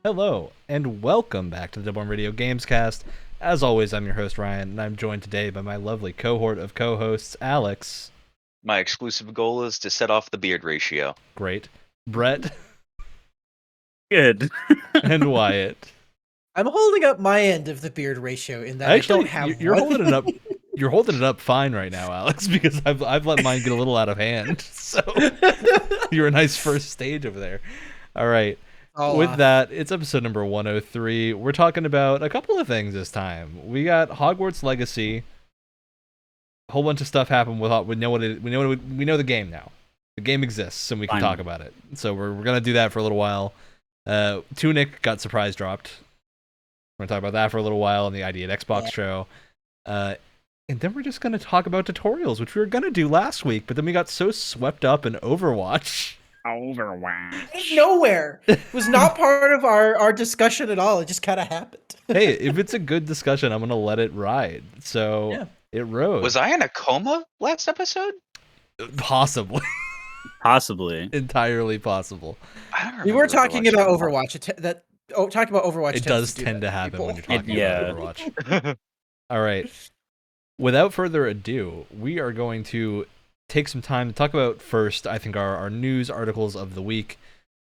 Hello, and welcome back to the Double M Radio Gamescast. As always, I'm your host, Ryan, and I'm joined today by my lovely cohort of co-hosts, Alex. My exclusive goal is to set off the beard ratio. Great. Brett. Good. And Wyatt. I'm holding up my end of the beard ratio in that Actually, I don't have you're one. holding it up. You're holding it up fine right now, Alex, because I've let mine get a little out of hand. So you're a nice first stage over there. All right. With that, it's episode number 103. We're talking about a couple of things this time. We got Hogwarts Legacy. A whole bunch of stuff happened. We know the game now. The game exists, and we can talk about it. So we're gonna do that for a little while. Tunic got surprise dropped. We're gonna talk about that for a little while on the ID at Xbox show. And then we're just gonna talk about tutorials, which we were gonna do last week, but then we got so swept up in Overwatch. Nowhere. It was not part of our discussion at all. It just kind of happened. Hey, if it's a good discussion, I'm gonna let it ride. So yeah. It rose. Was I in a coma last episode? Possibly. Possibly. Entirely possible. I don't remember. We were talking about Overwatch. Talking about Overwatch. It does tend to happen when you're talking about Overwatch. All right. Without further ado, we are going to take some time to talk about first, I think, our news articles of the week.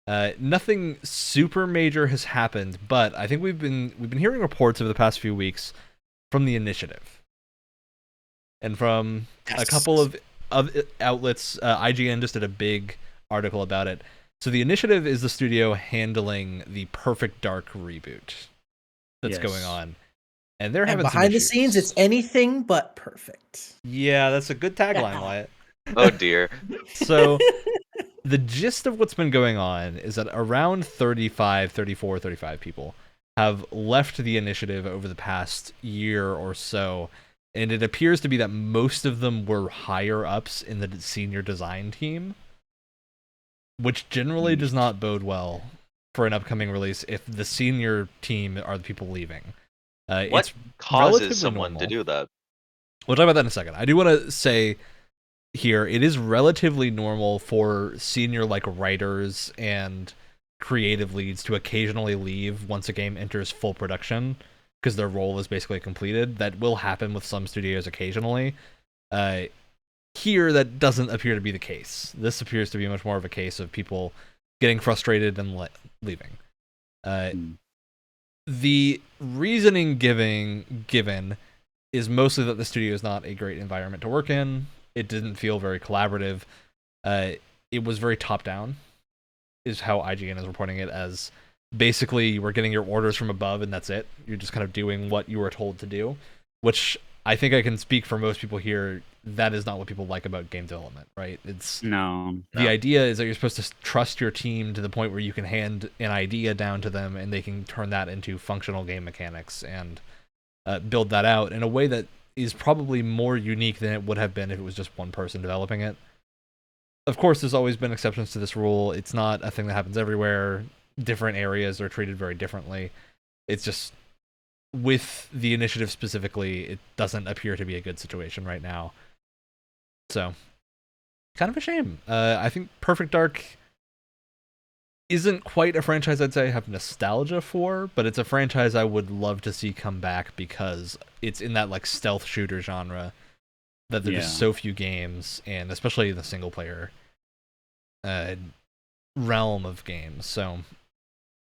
Nothing super major has happened, but I think we've been hearing reports over the past few weeks from the Initiative. And from a couple of outlets, IGN just did a big article about it. So the Initiative is the studio handling the Perfect Dark reboot that's going on. And they're having behind the issues. scenes, it's anything but perfect. Yeah, that's a good tagline, Wyatt. Oh dear. So the gist of what's been going on is that around 35 people have left the Initiative over the past year or so, and it appears to be that most of them were higher ups in the senior design team, which generally does not bode well for an upcoming release if the senior team are the people leaving. What causes someone to do that? We'll talk about that in a second. I do want to say here, it is relatively normal for senior writers and creative leads to occasionally leave once a game enters full production because their role is basically completed. That will happen with some studios occasionally. Here, that doesn't appear to be the case. This appears to be much more of a case of people getting frustrated and leaving. The reasoning given is mostly that the studio is not a great environment to work in. It didn't feel very collaborative. It was very top-down, is how IGN is reporting it, as basically you were getting your orders from above and that's it. You're just kind of doing what you were told to do, which I think I can speak for most people here. That is not what people like about game development, right? The idea is that you're supposed to trust your team to the point where you can hand an idea down to them and they can turn that into functional game mechanics and build that out in a way that is probably more unique than it would have been if it was just one person developing it. Of course, there's always been exceptions to this rule. It's not a thing that happens everywhere. Different areas are treated very differently. It's just, with the Initiative specifically, it doesn't appear to be a good situation right now. So, kind of a shame. I think Perfect Dark isn't quite a franchise I'd say I have nostalgia for, but it's a franchise I would love to see come back because it's in that stealth shooter genre that there's just so few games, and especially the single player realm of games. So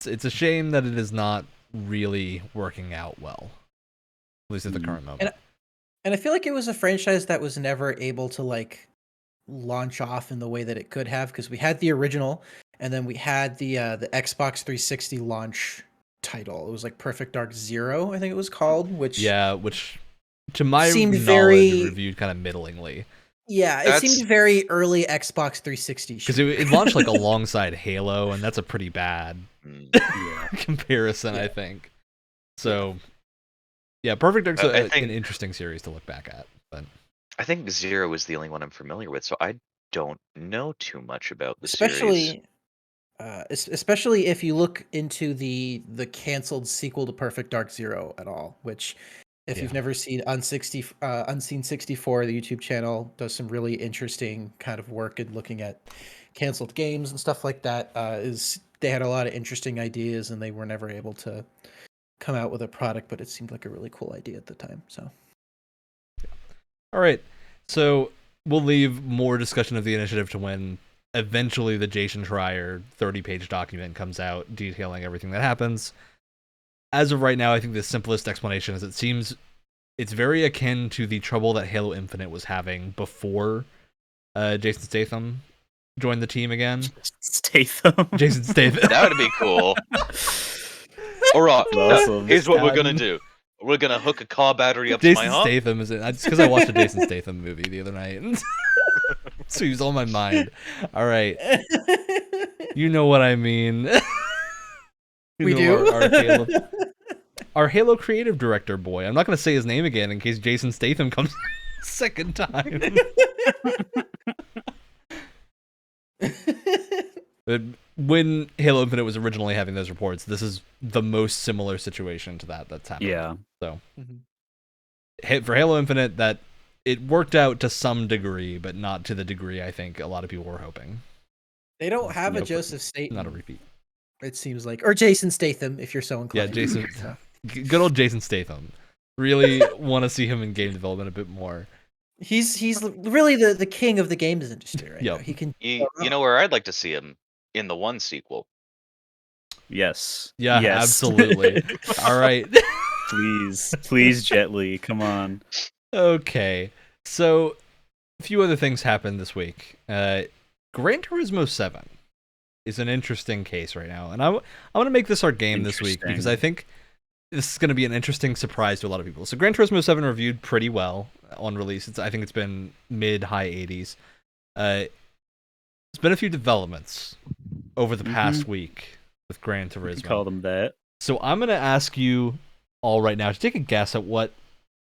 it's a shame that it is not really working out well, at least at the current moment. And I feel like it was a franchise that was never able to launch off in the way that it could have, because we had the original, and then we had the Xbox 360 launch title. It was Perfect Dark Zero, I think it was called, which to my seemed knowledge reviewed kind of middlingly. Yeah, it seemed very early Xbox 360 because it launched alongside Halo, and that's a pretty bad comparison, I think. So yeah, Perfect Dark's an interesting series to look back at, but I think Zero is the only one I'm familiar with, so I don't know too much about the series. Especially if you look into the canceled sequel to Perfect Dark Zero at all, which if you've never seen Unseen 64, the YouTube channel does some really interesting kind of work in looking at canceled games and stuff like that, is they had a lot of interesting ideas, and they were never able to come out with a product, but it seemed like a really cool idea at the time. So, All right, so we'll leave more discussion of the initiative to when eventually the Jason Schreier 30-page document comes out detailing everything that happens. As of right now, I think the simplest explanation is it seems it's very akin to the trouble that Halo Infinite was having before Jason Statham joined the team again. Statham. Jason Statham. That would be cool. All right, Awesome. here's what we're gonna do. We're gonna hook a car battery up to Jason my arm. Statham is in. It's because I watched a Jason Statham movie the other night, so he's on my mind. All right, you know what I mean. we do. Our Halo creative director boy. I'm not going to say his name again in case Jason Statham comes second time. But when Halo Infinite was originally having those reports, this is the most similar situation to that's happening. Yeah. So for Halo Infinite, that it worked out to some degree, but not to the degree I think a lot of people were hoping. They don't have a Nope. Joseph Statham. Not a repeat. It seems like, or Jason Statham, if you're so inclined. Yeah, Jason. Good old Jason Statham. Really want to see him in game development a bit more. He's really the king of the games industry right now. He can. You know where I'd like to see him? In the 1 sequel. Yes. Yeah, Yes. absolutely. All right. Please, Jet Li, come on. Okay, so a few other things happened this week. Gran Turismo 7 is an interesting case right now, and I want to make this our game this week because I think this is going to be an interesting surprise to a lot of people. So Gran Turismo 7 reviewed pretty well on release. I think it's been mid-high 80s. There's been a few developments over the past week with Gran Turismo. You call them that. So I'm going to ask you all right now to take a guess at what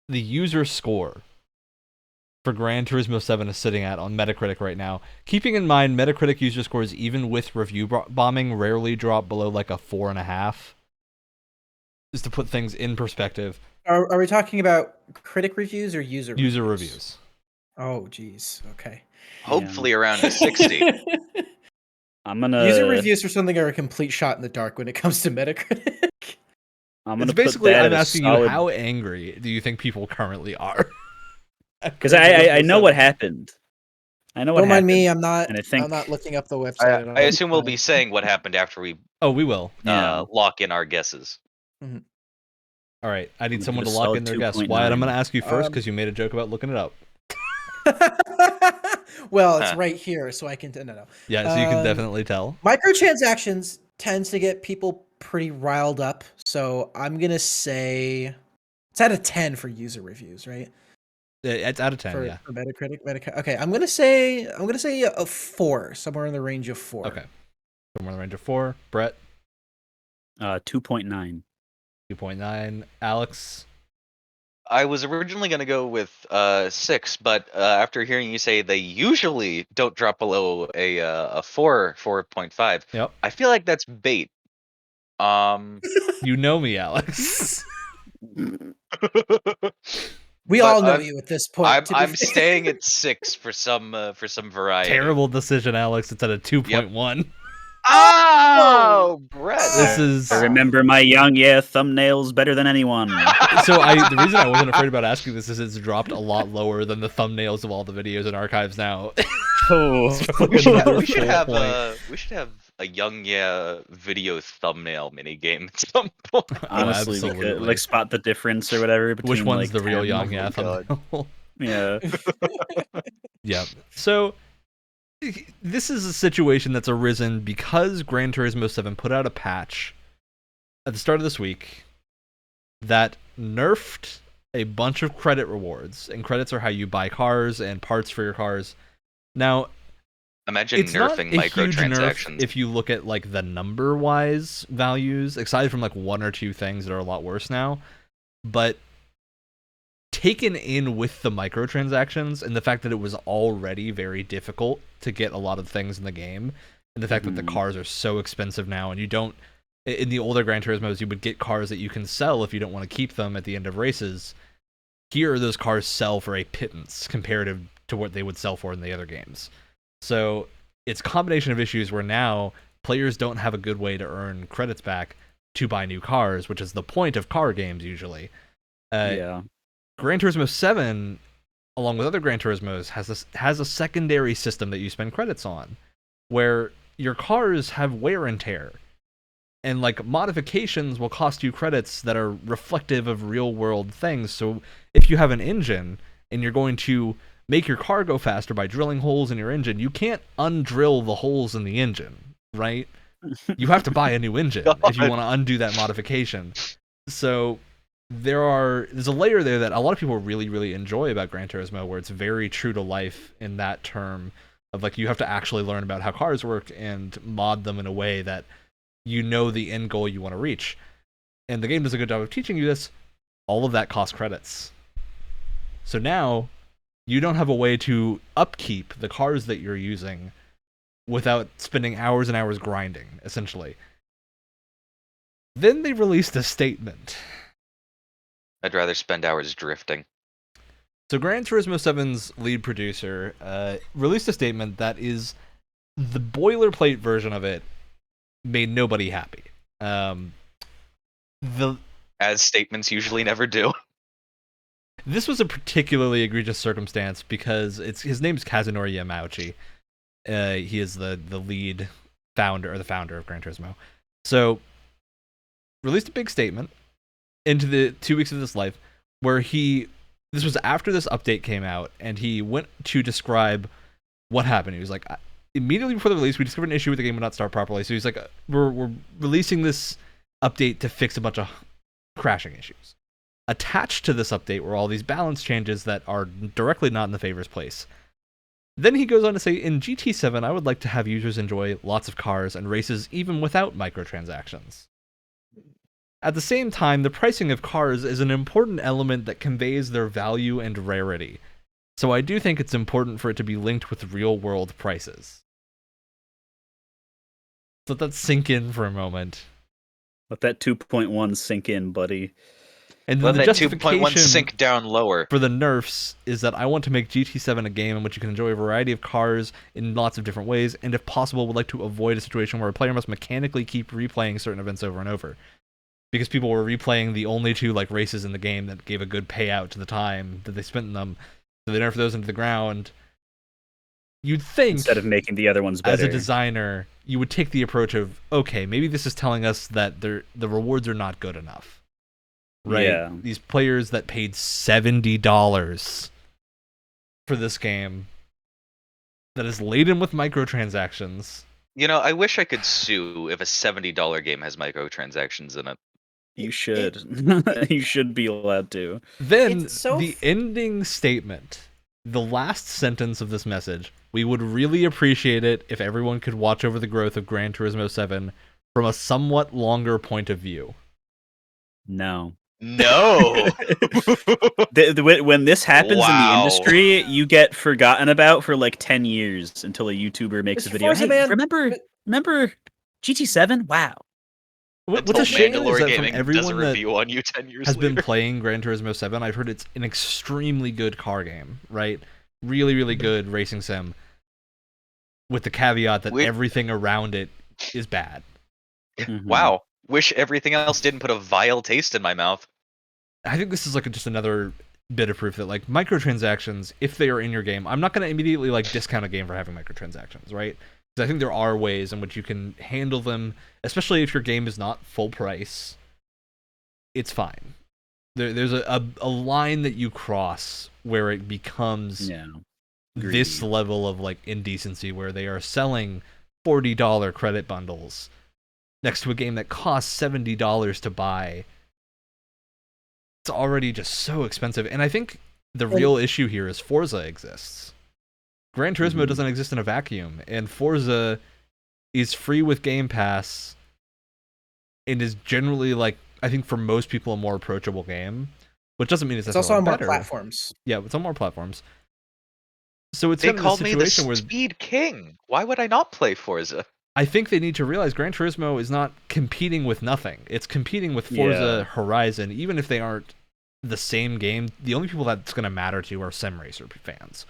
the user score for Gran Turismo 7 is sitting at on Metacritic right now. Keeping in mind, Metacritic user scores, even with review bombing, rarely drop below like a 4.5. Just to put things in perspective. Are we talking about critic reviews or user reviews? Oh, geez. Okay. Hopefully around a 60. I'm gonna user reviews for something are a complete shot in the dark when it comes to Metacritic. I'm gonna basically put that I'm as asking solid... you, how angry do you think people currently are? Because I know what happened. I know what Don't happened. mind me. I'm not. And I think I'm not looking up the website at all. I assume we'll be saying what happened after we we will. lock in our guesses. All right, I need I'm someone to gonna lock solid in their guess. 2.9. Wyatt, I'm going to ask you first because you made a joke about looking it up. Well, it's right here, so I can. No. Yeah, so you can definitely tell. Microtransactions tends to get people pretty riled up, so I'm gonna say it's out of 10 for user reviews, right? It's out of 10, For Metacritic. Okay, I'm gonna say a 4, somewhere in the range of 4. Okay, somewhere in the range of 4. Brett, 2.9. 2.9. Alex, I was originally going to go with 6, but after hearing you say they usually don't drop below a 4.5, Yep. I feel like that's bait. You know me, Alex. We all know you at this point. I'm staying at 6 for some variety. Terrible decision, Alex. It's at a 2.1. Oh, Brett! This is. I remember my young thumbnails better than anyone. So the reason I wasn't afraid about asking this is it's dropped a lot lower than the thumbnails of all the videos in archives now. We should have a young video thumbnail minigame at some point. Honestly, we could, like, spot the difference or whatever between which one's like, the real 10. young thumbnail. Yeah. Yeah. So this is a situation that's arisen because Gran Turismo 7 put out a patch at the start of this week that nerfed a bunch of credit rewards, and credits are how you buy cars and parts for your cars. Now, imagine it's nerfing not a huge microtransactions. Nerf if you look at like the number-wise values, aside from like 1 or 2 things that are a lot worse now, but taken in with the microtransactions and the fact that it was already very difficult to get a lot of things in the game, and the fact that the cars are so expensive now, and you don't, in the older Gran Turismos, you would get cars that you can sell if you don't want to keep them at the end of races. Here, those cars sell for a pittance comparative to what they would sell for in the other games. So it's a combination of issues where now players don't have a good way to earn credits back to buy new cars, which is the point of car games usually. Yeah. Gran Turismo 7, along with other Gran Turismos, has a secondary system that you spend credits on, where your cars have wear and tear. And like modifications will cost you credits that are reflective of real world things. So if you have an engine and you're going to make your car go faster by drilling holes in your engine, you can't undrill the holes in the engine, right? You have to buy a new engine if you want to undo that modification. So there's a layer there that a lot of people really, really enjoy about Gran Turismo, where it's very true to life in that term of like you have to actually learn about how cars work and mod them in a way that you know the end goal you want to reach. And the game does a good job of teaching you this. All of that costs credits. So now you don't have a way to upkeep the cars that you're using without spending hours and hours grinding, essentially. Then they released a statement. I'd rather spend hours drifting. So Gran Turismo 7's lead producer released a statement that is the boilerplate version of it made nobody happy. As statements usually never do. This was a particularly egregious circumstance because his name's Kazunori Yamauchi. He is the lead founder, or the founder of Gran Turismo. So, released a big statement into the 2 weeks of his life where this was after this update came out, and he went to describe what happened. He was like, immediately before the release, we discovered an issue with the game would not start properly. So he's like, we're releasing this update to fix a bunch of crashing issues. Attached to this update were all these balance changes that are directly not in the favors place. Then he goes on to say, in GT7, I would like to have users enjoy lots of cars and races even without microtransactions. At the same time, the pricing of cars is an important element that conveys their value and rarity. So I do think it's important for it to be linked with real-world prices. Let that sink in for a moment. Let that 2.1 sink in, buddy. And Let then the that 2.1 justification sink down lower. for the nerfs is that I want to make GT7 a game in which you can enjoy a variety of cars in lots of different ways, and if possible, would like to avoid a situation where a player must mechanically keep replaying certain events over and over. Because people were replaying the only two like races in the game that gave a good payout to the time that they spent in them, so they nerfed those into the ground. You'd think, Instead of making the other ones better. as a designer, you would take the approach of, okay, maybe this is telling us that the rewards are not good enough. Right? Yeah. These players that paid $70 for this game that is laden with microtransactions. You know, I wish I could sue if a $70 game has microtransactions in it. You should. You should be allowed to. Then It's so the ending statement, the last sentence of this message, we would really appreciate it if everyone could watch over the growth of Gran Turismo 7 from a somewhat longer point of view. No. No! When this happens in the Wow. industry, you get forgotten about for like 10 years until a YouTuber makes a Mr. video. Forza, Hey, man, remember GT7? Wow. What's Until a shame is Mandalore that from Gaming does a everyone that review on you 10 years has been later. playing Gran Turismo 7, I've heard it's an extremely good car game, right? Really, really good racing sim. With the caveat that everything around it is bad. Mhm. Wow. Wish everything else didn't put a vile taste in my mouth. I think this is like just another bit of proof that like microtransactions, if they are in your game, I'm not going to immediately like discount a game for having microtransactions, right? Because I think there are ways in which you can handle them, especially if your game is not full price. It's fine. There's a line that you cross where it becomes Yeah. this Greedy. level of like indecency where they are selling $40 credit bundles next to a game that costs $70 to buy. It's already just so expensive. And I think the real issue here is Forza exists. Gran Turismo doesn't exist in a vacuum, and Forza is free with Game Pass and is generally, like, I think for most people a more approachable game, which doesn't mean it's also on more better. platforms. Yeah, it's on more platforms. So it's They kind of a called me the situation where Speed King. Why would I not play Forza? I think they need to realize Gran Turismo is not competing with nothing. It's competing with Forza Horizon, even if they aren't the same game. The only people that's going to matter to are Sim Racer fans,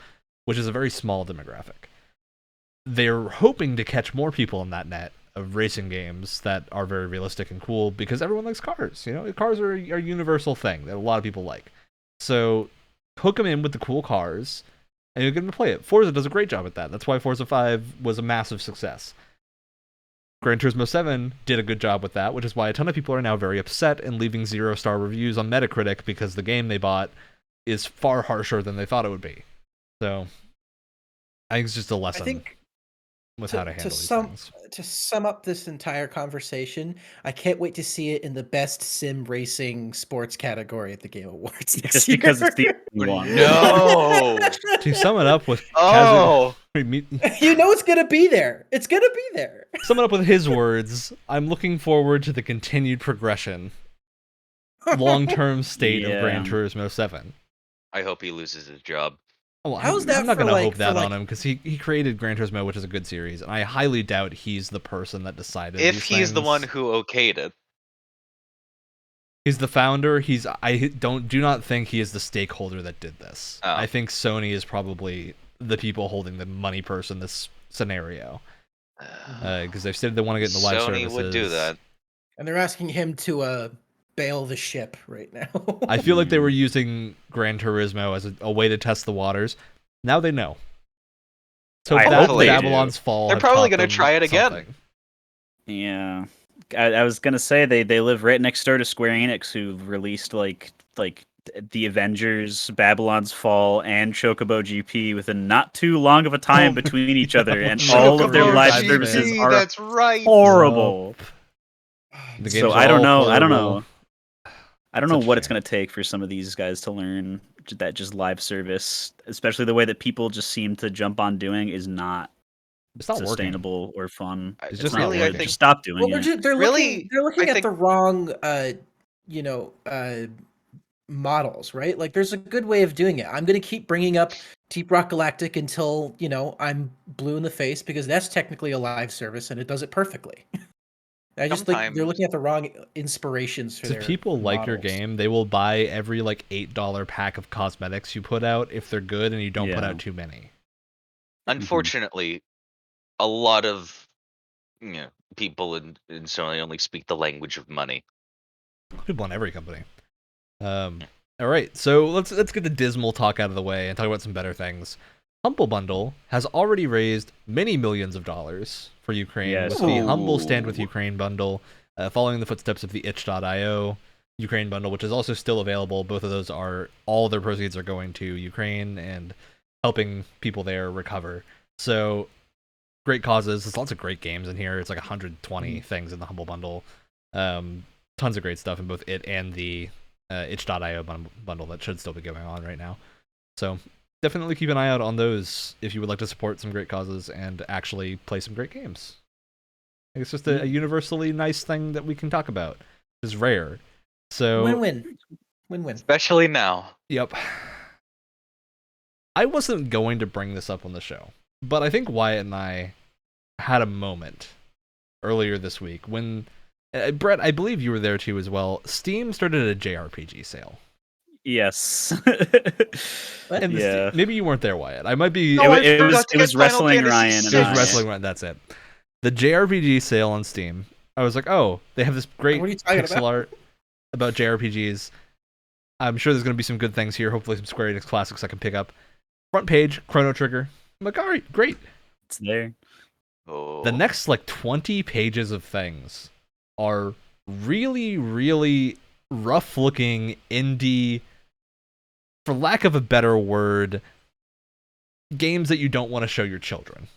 which is a very small demographic. They're hoping to catch more people in that net of racing games that are very realistic and cool because everyone likes cars. Cars are a universal thing that a lot of people like. So hook them in with the cool cars, and you'll get them to play it. Forza does a great job at that. That's why Forza 5 was a massive success. Gran Turismo 7 did a good job with that, which is why a ton of people are now very upset and leaving 0-star reviews on Metacritic because the game they bought is far harsher than they thought it would be. So I think it's just a lesson with how to handle these things. To sum up this entire conversation, I can't wait to see it in the best sim racing sports category at the Game Awards next Just year. because it's the only one. No. To sum it up with Oh. You know it's gonna be there. It's gonna be there. Sum it up with his words. I'm looking forward to the continued progression, long-term state of Gran Turismo 7. I hope he loses his job. Oh, How's that I'm not for, going to like- hope that for, like- on him because he created Gran Turismo, which is a good series, and I highly doubt he's the person that decided. If these he's the things. one who okayed it. He's the founder. Do not think he is the stakeholder that did this. Oh. I think Sony is probably the people holding the money purse in this scenario because they've said they want to get into live Sony services. would do that. And they're asking him to bail the ship right now. I feel like they were using Gran Turismo as a way to test the waters. Now they know. So I that hope they do. Babylon's Fall. They're have probably taught gonna them try it again. something. Yeah, I was gonna say they live right next door to Square Enix, who released like the Avengers, Babylon's Fall, and Chocobo GP within not too long of a time between each other, and all of their Chocobo live GP, services are That's right. horrible. The So games I are don't all know. I don't horrible. know. I don't Such know a what it's shame. going to take for some of these guys to learn that just live service, especially the way that people just seem to jump on doing, is not It's not working. sustainable or fun. It's It's just not not really, I working. working. Just stop doing Well, it. they're Really, looking I at think- the wrong models, right? Like there's a good way of doing it. I'm going to keep bringing up Deep Rock Galactic until, I'm blue in the face because that's technically a live service and it does it perfectly. I just think they're Sometimes- looking at the wrong inspirations for If their people like your models. game, they will buy every like $8 pack of cosmetics you put out if they're good and you don't put Yeah. out too many. Unfortunately, a lot of people in Sony only speak the language of money. People in every company. All right, so let's get the dismal talk out of the way and talk about some better things. Humble Bundle has already raised many millions of dollars for Ukraine Yes. with the Humble Ooh. Stand with Ukraine bundle, following the footsteps of the itch.io Ukraine bundle, which is also still available. Both of those all their proceeds are going to Ukraine and helping people there recover. So great causes. There's lots of great games in here. It's like 120 things in the Humble Bundle. Tons of great stuff in both it and the itch.io bundle that should still be going on right now. So definitely keep an eye out on those if you would like to support some great causes and actually play some great games. It's just a universally nice thing that we can talk about. It's rare. So Win-win. Especially now. Yep. I wasn't going to bring this up on the show, but I think Wyatt and I had a moment earlier this week when Brett, I believe you were there too as well. Steam started a JRPG sale. Yes. And Yeah. maybe you weren't there, Wyatt. I might be. No, I it forgot was to get Final Wrestling Fantasy Ryan It and was I. Wrestling Ryan. That's it. The JRPG sale on Steam. I was like, oh, they have this great What are you talking pixel about? art about JRPGs. I'm sure there's going to be some good things here. Hopefully, some Square Enix classics I can pick up. Front page, Chrono Trigger. I'm like, all right, great. It's there. Oh. The next 20 pages of things are really, really rough-looking indie, for lack of a better word, games that you don't want to show your children.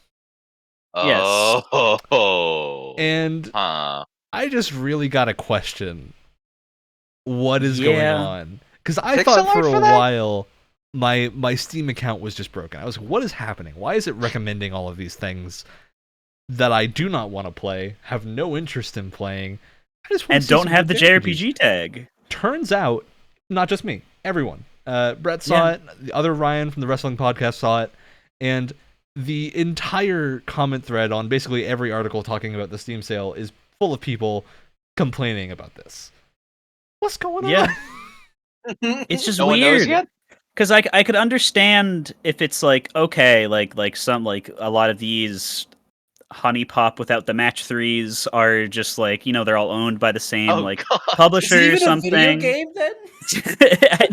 Yes. Oh. And Huh. I just really got to question what is going Yeah. on. Because I Pixel thought for art a for that? while my Steam account was just broken. I was like, what is happening? Why is it recommending all of these things that I do not want to play, have no interest in playing, I just want And to see don't some have the good JRPGs. JRPG tag. Turns out, not just me, everyone. Brett saw Yeah. it, the other Ryan from the Wrestling Podcast saw it, and the entire comment thread on basically every article talking about the Steam sale is full of people complaining about this. What's going Yeah. on? It's just No one knows weird. yet? Because I could understand if it's like, okay, like some, like a lot of these Honey Pop without the match 3s are just like, they're all owned by the same Oh like god. publisher Is it or even a video something. game then?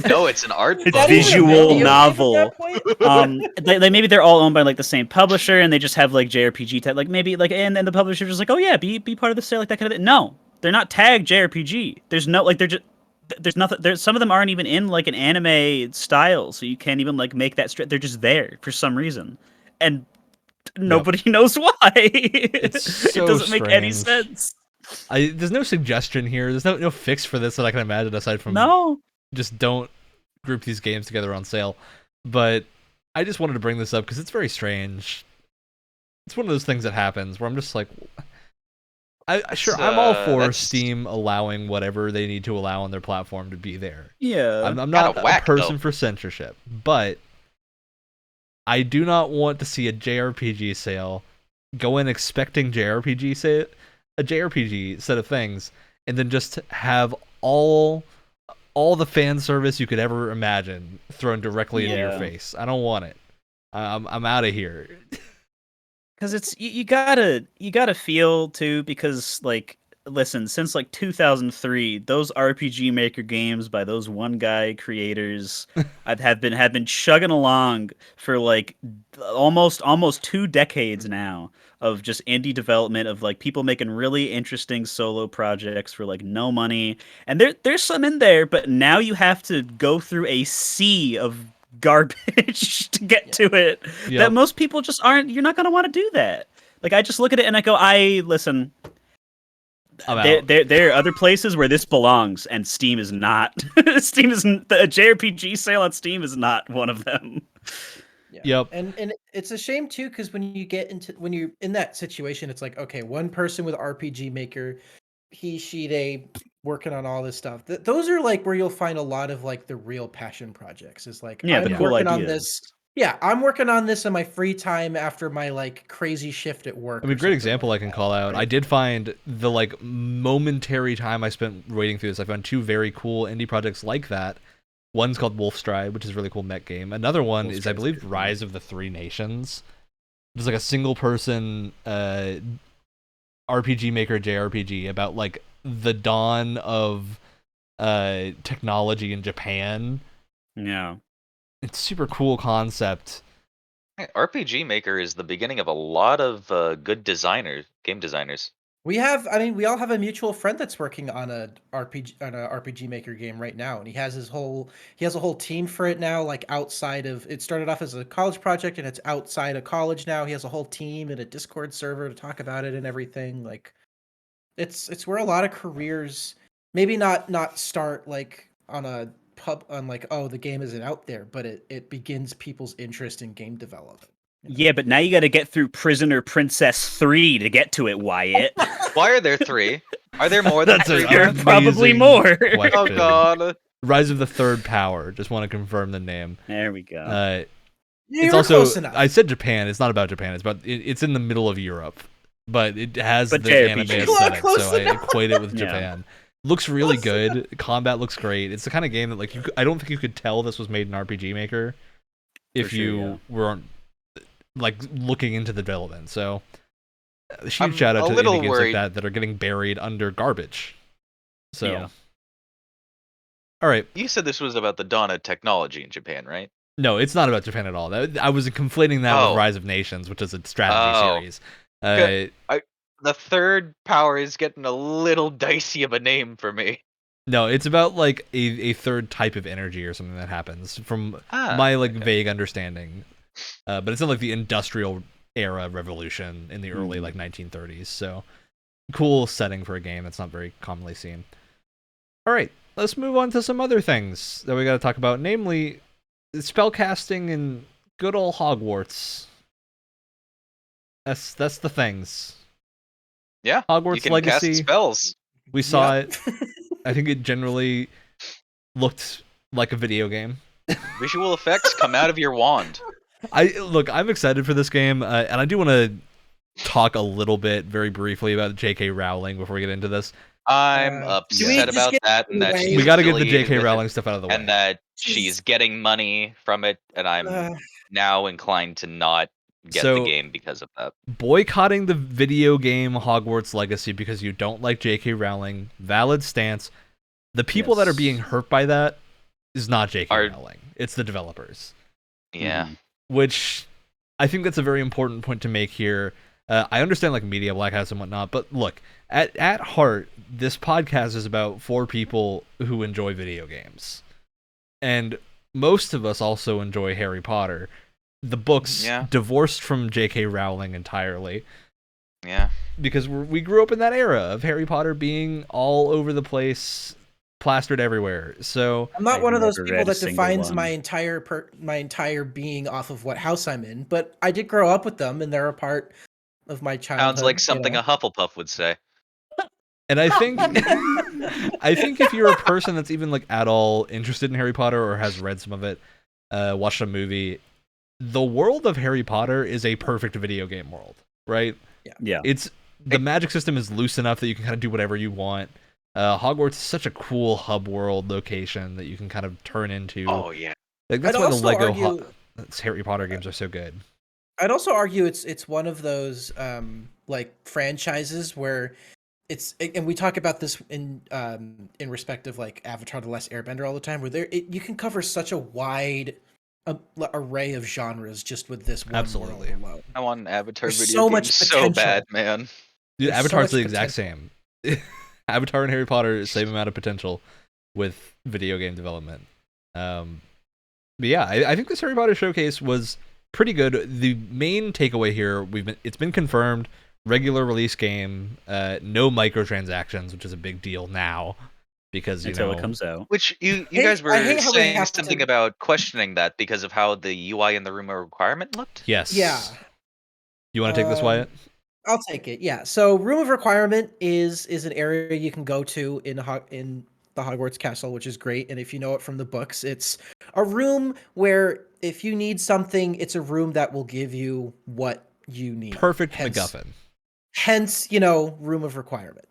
No, it's an art It's book. Not even a visual video novel. game at that point? Maybe they're all owned by like the same publisher, and they just have like JRPG tag. Like maybe like, and then the publisher's just like, oh yeah, be part of the sale, like that kind of thing. No, they're not tagged JRPG. There's no like, they're just there's nothing. There's some of them aren't even in like an anime style, so you can't even like make that straight. They're just there for some reason, and nobody knows why. It's It so doesn't make any strange. sense. There's no suggestion here. There's no fix for this that I can imagine aside from No. just don't group these games together on sale. But I just wanted to bring this up because it's very strange. It's one of those things that happens where I'm just like, I'm all for that's- Steam allowing whatever they need to allow on their platform to be there. Yeah. I'm not Kinda a whack, person though. for censorship, but I do not want to see a JRPG sale go in expecting a JRPG set of things, and then just have all the fan service you could ever imagine thrown directly into your Yeah. face. I don't want it. I'm out of here. Because it's you gotta feel too, because like, listen, since like 2003, those RPG Maker games by those one guy creators have been chugging along for like almost 2 decades now of just indie development, of like people making really interesting solo projects for like no money. And there's some in there, but now you have to go through a sea of garbage to get to it Yep. that most people just aren't. You're not going to want to do that. Like, I just look at it and I go, listen, I'm out. there are other places where this belongs, and Steam is not. Steam isn't. The JRPG sale on Steam is not one of them. Yeah. Yep. And it's a shame too, because when you're in that situation, it's like, okay, one person with RPG Maker, they working on all this stuff. Those are like where you'll find a lot of like the real passion projects. Is like, Yeah, I'm the cool working on ideas. this. Yeah, I'm working on this in my free time after my like crazy shift at work. I mean, or great something example like I can that, call out. right? I did find the like momentary time I spent waiting through this. I found 2 very cool indie projects like that. One's called Wolfstride, which is a really cool mech game. Another one is, I Wolfstride's believe, good. Rise of the Three Nations. It's like a single person RPG Maker JRPG about like the dawn of technology in Japan. Yeah. It's super cool concept. RPG Maker is the beginning of a lot of good game designers. We all have a mutual friend that's working on a RPG Maker game right now, and he has a whole team for it now. Like outside of it, started off as a college project, and it's outside of college now. He has a whole team and a Discord server to talk about it and everything. Like, it's where a lot of careers maybe not start like on a pub on like, oh, the game isn't out there, but it begins people's interest in game development. Yeah, but now you got to get through Prisoner Princess 3 to get to it, Wyatt. Why are there 3? Are there more than That's 3? a- There are probably Amazing more. question. Oh god. Rise of the Third Power. Just want to confirm the name. There we go. You It's were also, close enough. I said Japan. It's not about Japan. It's in the middle of Europe, but it has But the JRPG. anime You are aesthetic, close so I enough. equate it with Yeah. Japan. Looks really Close good. Combat looks great. It's the kind of game that like I don't think you could tell this was made in RPG Maker if For sure, you yeah. weren't like looking into the development. So huge I'm shout out a to little indie games worried. like that are getting buried under garbage. So, Yeah. all right. You said this was about the dawn of technology in Japan, right? No, it's not about Japan at all. I was conflating that Oh. with Rise of Nations, which is a strategy Oh. series. Okay. The third power is getting a little dicey of a name for me. No, it's about like a third type of energy or something that happens from my like okay. vague understanding. But it's not like the industrial era revolution in the early like 1930s. So cool setting for a game that's not very commonly seen. All right, let's move on to some other things that we got to talk about, namely spellcasting in good old Hogwarts. That's the things. Yeah. Hogwarts You can Legacy. cast spells. We saw Yeah. it. I think it generally looked like a video game. Visual effects come out of your wand. I'm excited for this game, and I do want to talk a little bit, very briefly, about J.K. Rowling before we get into this. I'm Do we upset just about get that, and that away? she's We got to get the affiliated J.K. with it, Rowling stuff out of the way. and that she's getting money from it, and I'm Uh, now inclined to not get So- the game because of that. Boycotting the video game Hogwarts Legacy because you don't like J.K. Rowling, valid stance. The people that are being Yes. hurt by that is not J.K. Are- Rowling. It's the developers. Yeah. Mhm. Which I think that's a very important point to make here. I understand like media blackouts and whatnot, but look, at heart, this podcast is about 4 people who enjoy video games. And most of us also enjoy Harry Potter. The books Yeah. divorced from J.K. Rowling entirely. Yeah. Because we grew up in that era of Harry Potter being all over the place, plastered everywhere. So I'm not I've one of those never people read a that single defines one. my entire being off of what house I'm in, but I did grow up with them, and they're a part of my childhood. Sounds like something a Hufflepuff would say. and I think I think if you're a person that's even like at all interested in Harry Potter or has read some of it, watched a movie, the world of Harry Potter is a perfect video game world, right? Yeah. It's the magic system is loose enough that you can kind of do whatever you want. Hogwarts is such a cool hub world location that you can kind of turn into. Oh yeah. Like, that's I'd why the also Lego argue- Harry Potter games are so good. I'd also argue it's one of those like franchises where it's, and we talk about this in respect of like Avatar: The Last Airbender all the time, where you can cover such a wide array of genres just with this one Absolutely. world alone. I want an Avatar There's video so game much so potential. bad, man. Dude, There's so Avatar's much the exact same. Avatar and Harry Potter, same amount of potential with video game development. But yeah, I think this Harry Potter showcase was pretty good. The main takeaway here, it's been confirmed, regular release game, no microtransactions, which is a big deal now because Until it comes out. Which you hate- guys I were hate how we saying have to- something about questioning that because of how the UI and the room of requirement looked. Yes. Yeah. You want to take this, Wyatt? I'll take it. Yeah. So, room of requirement is an area you can go to in the Hogwarts castle, which is great. And if you know it from the books, it's a room where if you need something, it's a room that will give you what you need. Perfect Hence- MacGuffin. Hence, room of requirement.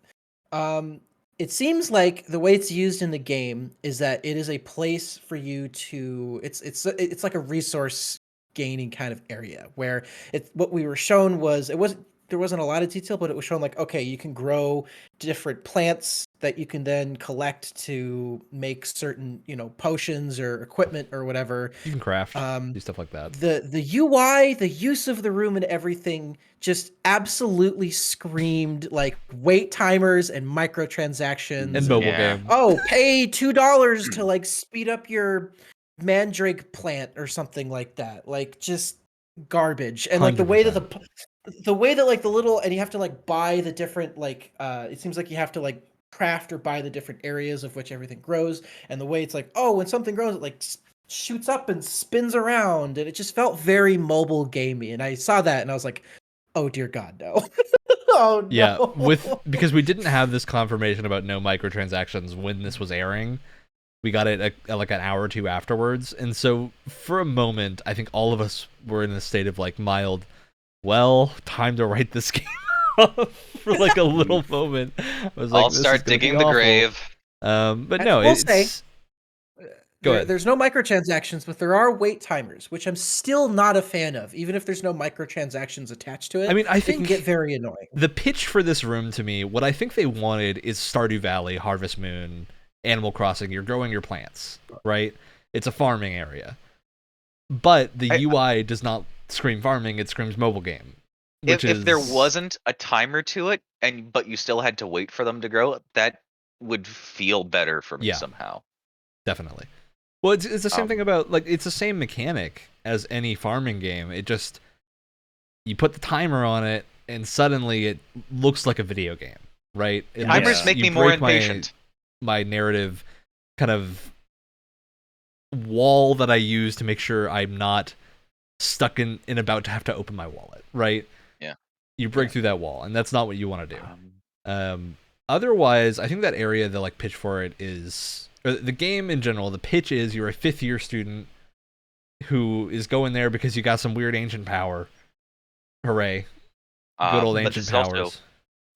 It seems like the way it's used in the game is that it is a place for you to. It's like a resource gaining kind of area where what we were shown was there wasn't a lot of detail, but it was shown like, okay, you can grow different plants that you can then collect to make certain, potions or equipment or whatever. You can craft, Um, do stuff like that. The UI, the use of the room and everything just absolutely screamed like wait timers and microtransactions. And mobile Yeah. game. Oh, pay $2 to like speed up your mandrake plant or something like that. Like just garbage. And like the way that like the little, and you have to like buy the different like it seems like you have to like craft or buy the different areas of which everything grows, and the way it's like, oh, when something grows it like shoots up and spins around, and it just felt very mobile gamey, and I saw that and I was like, oh dear god, no. Oh no. Yeah, because we didn't have this confirmation about no microtransactions when this was airing. We got it like an hour or two afterwards, and so for a moment, I think all of us were in a state of like mild, well, time to write this game off for like a little moment. I was like, I'll this is start gonna be digging the awful. grave. But I no, will it's say, Go ahead. There's no microtransactions, but there are wait timers, which I'm still not a fan of, even if there's no microtransactions attached to it. I mean, I it can think get very annoying. the pitch for this room to me, what I think they wanted is Stardew Valley, Harvest Moon, Animal Crossing. You're growing your plants, right? It's a farming area. But the UI does not scream farming, it screams mobile game. If there wasn't a timer to it, but you still had to wait for them to grow, that would feel better for me Yeah. somehow. Definitely. Well, it's the same thing about, like, it's the same mechanic as any farming game. It just, you put the timer on it, and suddenly it looks like a video game, right? Timers make you me more break impatient. My narrative kind of wall that I use to make sure I'm not stuck in about to have to open my wallet, right? Yeah. You break through that wall, and that's not what you want to do. Otherwise, I think that area, the like pitch for it is, or the game in general, the pitch is you're a 5th year student who is going there because you got some weird ancient power. Hooray. Good old But ancient this is powers. also,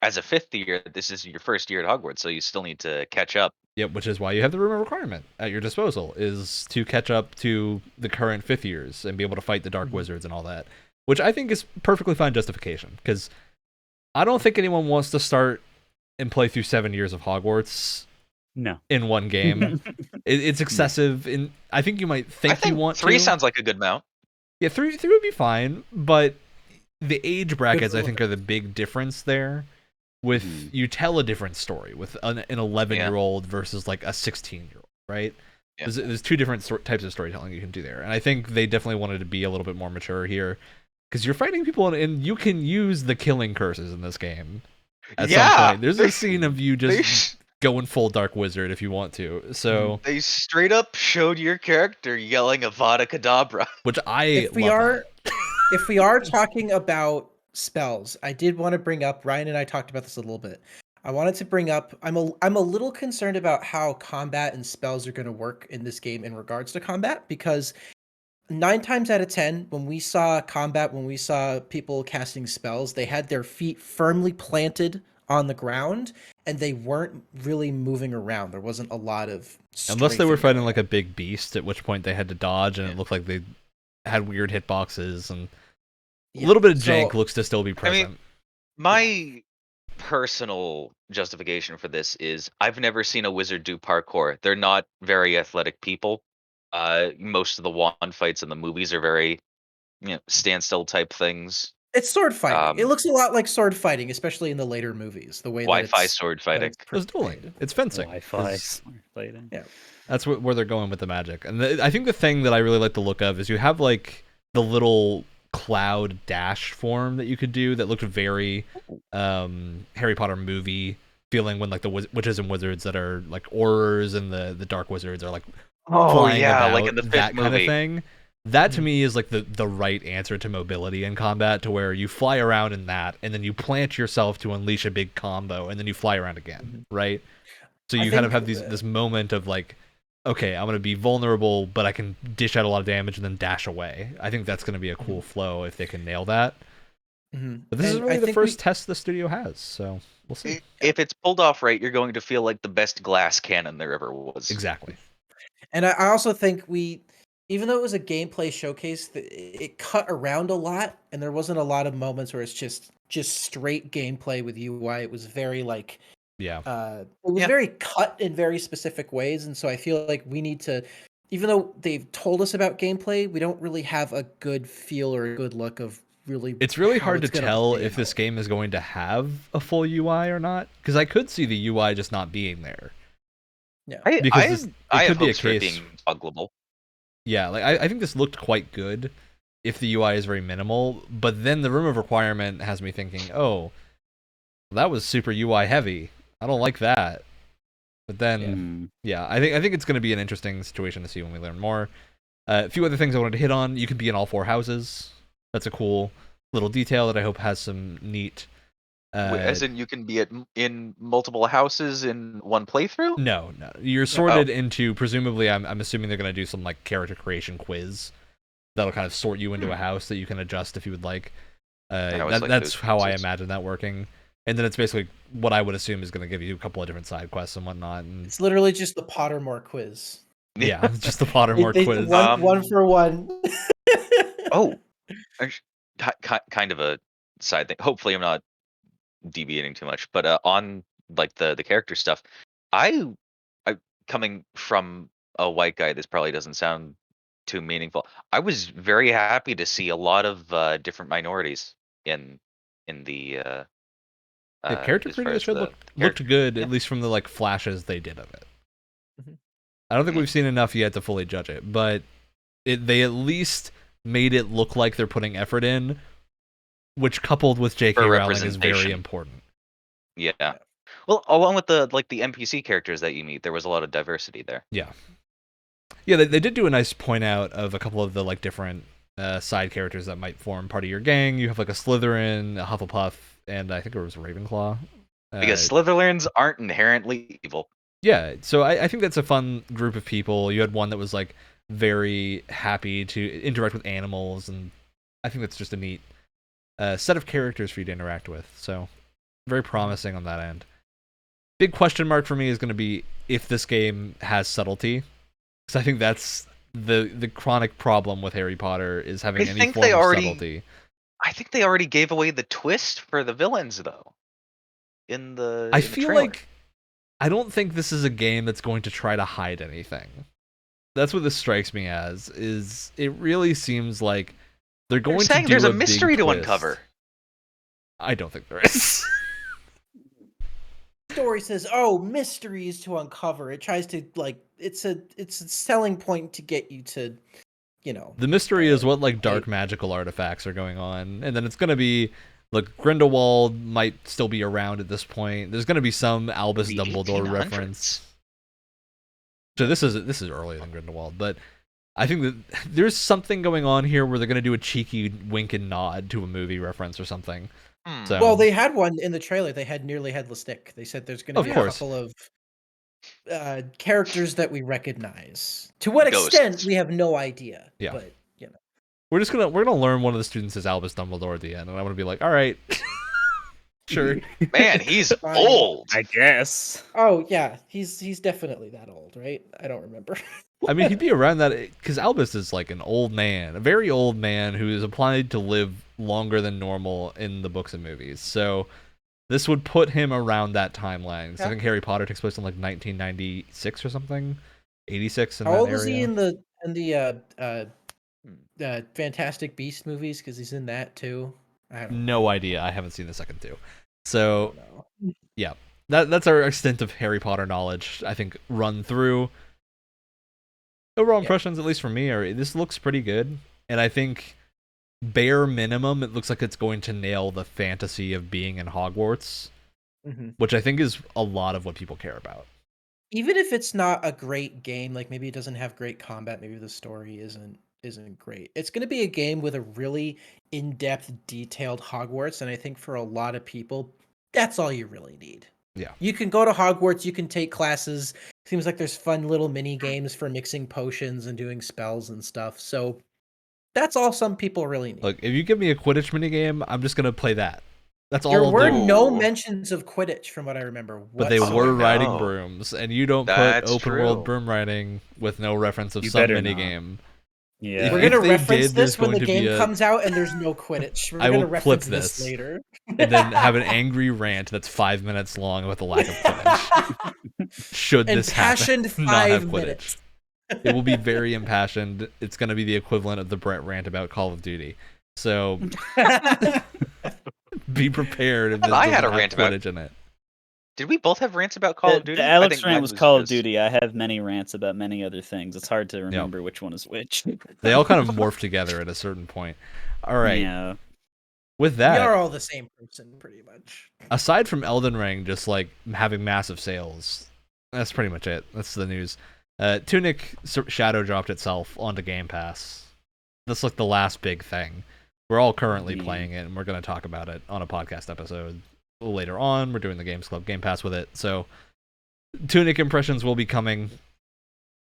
as a 5th year, this is your first year at Hogwarts, so you still need to catch up. Yep, which is why you have the room of requirement at your disposal, is to catch up to the current 5th years and be able to fight the dark wizards and all that. which I think is perfectly fine justification, because I don't think anyone wants to start and play through 7 years of Hogwarts No. in one game. It's excessive. And I think you might I think think you want 3 to. sounds like a good amount. Yeah, three would be fine, but the age brackets, for I think, are the big difference there. With you tell a different story with an 11-year-old versus like a 16-year-old, right? Yeah. There's two different types of storytelling you can do there, and I think they definitely wanted to be a little bit more mature here, because you're fighting people and you can use the killing curses in this game. At some point, there's a scene of you just going full Dark Wizard if you want to. So they straight up showed your character yelling Avada Kedavra. which I If we love are, that. if we are talking about spells, I did want to bring up. Ryan and I talked about this a little bit. I wanted to bring up. I'm a little concerned about how combat and spells are going to work in this game in regards to combat, because 9 times out of 10, when we saw combat, when we saw people casting spells, they had their feet firmly planted on the ground and they weren't really moving around. There wasn't a lot of Unless they were strafing fighting going like a big beast, at which point they had to dodge, and it looked like they had weird hitboxes, and a little bit of jank looks to still be present. My personal justification for this is I've never seen a wizard do parkour. They're not very athletic people. Most of the wand fights in the movies are very, standstill type things. It's sword fighting. It looks a lot like sword fighting, especially in the later movies. The way Wi-Fi that it's sword fighting. It's dueling. It's fencing. Wi-Fi It's- fighting. Yeah. That's where they're going with the magic. And I think the thing that I really like the look of is you have like the little cloud dash form that you could do that looked very Harry Potter movie feeling, when like the witches and wizards that are like aurors and the dark wizards are like flying about, like in the 5th that movie. kind of thing. That to me is like the right answer to mobility in combat, to where you fly around in that and then you plant yourself to unleash a big combo and then you fly around again, right? So you kind of have this moment of like, okay, I'm going to be vulnerable, but I can dish out a lot of damage and then dash away. I think that's going to be a cool flow if they can nail that. But this is really the first test the studio has, so we'll see. If it's pulled off right, you're going to feel like the best glass cannon there ever was. Exactly. And I also think even though it was a gameplay showcase, it cut around a lot, and there wasn't a lot of moments where it's just straight gameplay with UI. It was very like, it was very cut in very specific ways, and so I feel like we need to, even though they've told us about gameplay, we don't really have a good feel or a good look of really. It's really how hard to it's gonna tell play if this out. game is going to have a full UI or not, because I could see the UI just not being there. Yeah, Because I it have could be a hopes for it case. being toggleable. Yeah, like I think this looked quite good if the UI is very minimal, but then the room of requirement has me thinking, oh, that was super UI heavy. I don't like that. But then, I think it's going to be an interesting situation to see when we learn more. A few other things I wanted to hit on. You can be in all 4 houses. That's a cool little detail that I hope has some neat. As in, you can be in multiple houses in one playthrough? No. You're sorted into, presumably, I'm assuming they're going to do some like character creation quiz that'll kind of sort you into a house that you can adjust if you would like. That's how I imagine that working. And then it's basically what I would assume is going to give you a couple of different side quests and whatnot. And it's literally just the Pottermore quiz. yeah, just the Pottermore quiz. One for one. Kind of a side thing. Hopefully, I'm not deviating too much, but on like the character stuff, I coming from a white guy, this probably doesn't sound too meaningful. I was very happy to see a lot of different minorities in the the character as far creation as looked good, at least from the like flashes they did of it. I don't think we've seen enough yet to fully judge it, but they at least made it look like they're putting effort in, which coupled with J.K. Rowling is very important. Yeah. Well, along with the NPC characters that you meet, there was a lot of diversity there. Yeah, they did do a nice point out of a couple of the like different side characters that might form part of your gang. You have like a Slytherin, a Hufflepuff, and I think it was Ravenclaw. Because Slytherins aren't inherently evil. Yeah, so I think that's a fun group of people. You had one that was like very happy to interact with animals, and I think that's just a neat set of characters for you to interact with. So very promising on that end. Big question mark for me is going to be if this game has subtlety, because I think that's the chronic problem with Harry Potter is having any form of subtlety. I think they already gave away the twist for the villains though. In the I in the feel trailer. like I don't think this is a game that's going to try to hide anything. That's what this strikes me as. Is it really seems like they're They're going to saying do there's a big mystery to twist. uncover. I don't think there is. Story says, "Oh, mysteries to uncover." It tries to it's a selling point to get you to, The mystery is what like dark hey. magical artifacts are going on, and then it's gonna be like Grindelwald might still be around at this point. There's gonna be some Albus The Dumbledore 1800s. reference. So this is earlier than Grindelwald, but I think that there's something going on here where they're gonna do a cheeky wink and nod to a movie reference or something. So Well, they had one in the trailer. They had Nearly Headless Nick. They said there's going to Of be a course. couple of characters that we recognize. To what Ghosts. extent, we have no idea. Yeah. But we're gonna learn one of the students is Albus Dumbledore at the end, and I'm gonna be like, all right, sure. Man, he's Fine. old. I guess. Oh yeah, he's definitely that old, right? I don't remember. I mean, he'd be around that because Albus is like an old man, a very old man who is applied to live longer than normal in the books and movies. So this would put him around that timeline. So I Yeah. think Harry Potter takes place in like 1996 or something, 86 in How that old area. was he in the Fantastic Beast movies? Because he's in that too. I don't No idea. I haven't seen the second two. So know. yeah, that's our extent of Harry Potter knowledge. I think run through. Overall impressions, at least for me, are this looks pretty good, and I think bare minimum, it looks like it's going to nail the fantasy of being in Hogwarts, which I think is a lot of what people care about. Even if it's not a great game, like maybe it doesn't have great combat, maybe the story isn't great. It's going to be a game with a really in-depth, detailed Hogwarts, and I think for a lot of people, that's all you really need. Yeah. You can go to Hogwarts, you can take classes. Seems like there's fun little mini games for mixing potions and doing spells and stuff. So that's all some people really need. Look, if you give me a Quidditch minigame, I'm just gonna play that. That's all There I'll were do. no mentions of Quidditch from what I remember. But they Oh, were riding no. brooms, and you don't That's put open world true. broom riding with no reference of You some better not. minigame. Yeah. We're If gonna they reference did, there's this when going the to be game a- comes out and there's no Quidditch. We're I gonna will clip reference this this. later. And then have an angry rant that's 5 minutes long about the lack of Quidditch. Should this Impassioned happen, not have 5 Quidditch. minutes. It will be very impassioned. It's going to be the equivalent of the Brett rant about Call of Duty. So be prepared if this I had doesn't a have rant about- Quidditch in it. Did we both have rants about Call of Duty? The I Alex think rant mine was Call of just- Duty. I have many rants about many other things. It's hard to remember which one is which. They all kind of morph together at a certain point. All right. Yeah. With We that, are all the same person, pretty much. aside from Elden Ring just like having massive sales, that's pretty much it. That's the news. Tunic shadow dropped itself onto Game Pass. That's like the last big thing. We're all currently playing it, and we're going to talk about it on a podcast episode later on. We're doing the Games Club Game Pass with it. So Tunic impressions will be coming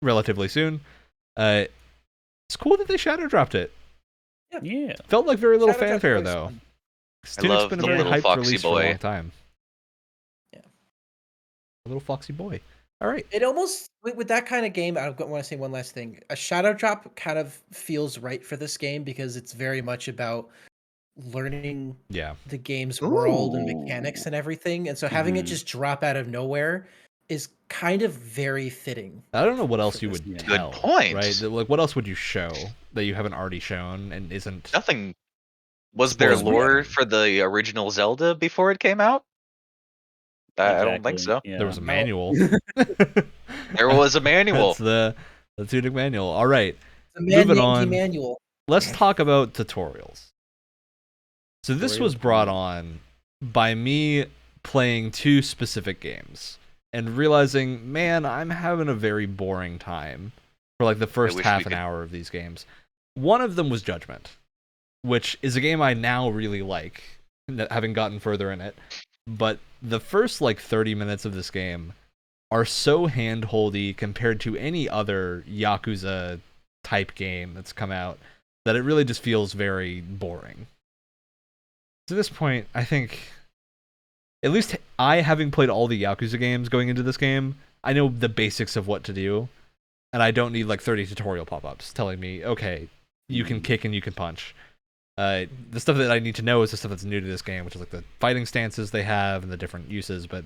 relatively soon. It's cool that they shadow dropped it. Yeah. Felt like very little Shadow Drop's fanfare always though. fun. 'Cause I Tunic's love been a the very little hyped foxy release for a boy. long time. Yeah. A little foxy boy. All right. It almost with that kind of game. I want to say one last thing. A shadow drop kind of feels right for this game because it's very much about learning Yeah. the game's world and Ooh. mechanics and everything. And so having it Mhm. just drop out of nowhere is kind of very fitting. I don't know what else For you this would game. Good tell. point. Right? Like, what else would you show that you haven't already shown and isn't? Nothing. Was there Spoiler lore warning. for the original Zelda before it came out? I don't think so. Yeah. There was a No. manual. There was a manual. That's the Tunic manual. All right. The man Moving named on. Emmanuel. Let's talk about tutorials. So this was Tutorial brought time. on by me playing two specific games and realizing, man, I'm having a very boring time for like the first wish half we an could- hour of these games. One of them was Judgment, which is a game I now really like, having gotten further in it. But the first like 30 minutes of this game are so handholdy compared to any other Yakuza type game that's come out that it really just feels very boring. To this point, I think, at least I, having played all the Yakuza games going into this game, I know the basics of what to do, and I don't need like 30 tutorial pop-ups telling me, okay, you can kick and you can punch. The stuff that I need to know is the stuff that's new to this game, which is like the fighting stances they have and the different uses. But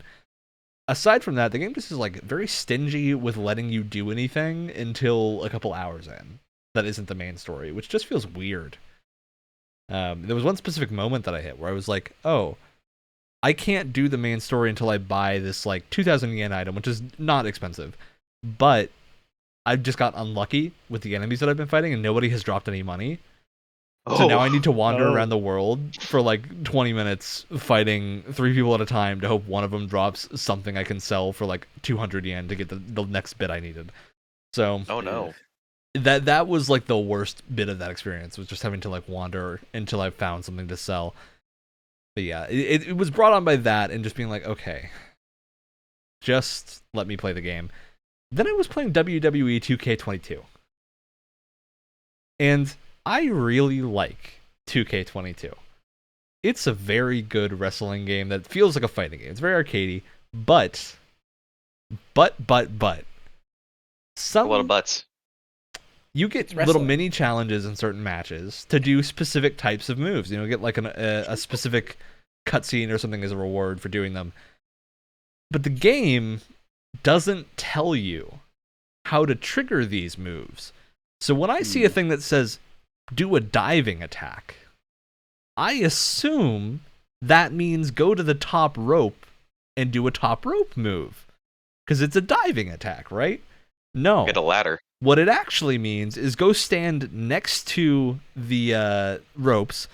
aside from that, the game just is like very stingy with letting you do anything until a couple hours in. That isn't the main story, which just feels weird. There was one specific moment that I hit where I was like, oh, I can't do the main story until I buy this like 2,000 yen item, which is not expensive. But I just got unlucky with the enemies that I've been fighting, and nobody has dropped any money. So now I need to wander around the world for like 20 minutes fighting 3 people at a time to hope one of them drops something I can sell for like 200 yen to get the next bit I needed. So Oh no. that was like the worst bit of that experience, was just having to like wander until I found something to sell. But yeah, it was brought on by that and just being like, okay, just let me play the game. Then I was playing WWE 2K22. And I really like 2K22. It's a very good wrestling game that feels like a fighting game. It's very arcadey, but some A lot of butts. you get little mini challenges in certain matches to do specific types of moves. You know, get like a specific cutscene or something as a reward for doing them. But the game doesn't tell you how to trigger these moves. So when I see a thing that says do a diving attack, I assume that means go to the top rope and do a top rope move, because it's a diving attack, right? No. Get a ladder. What it actually means is go stand next to the ropes,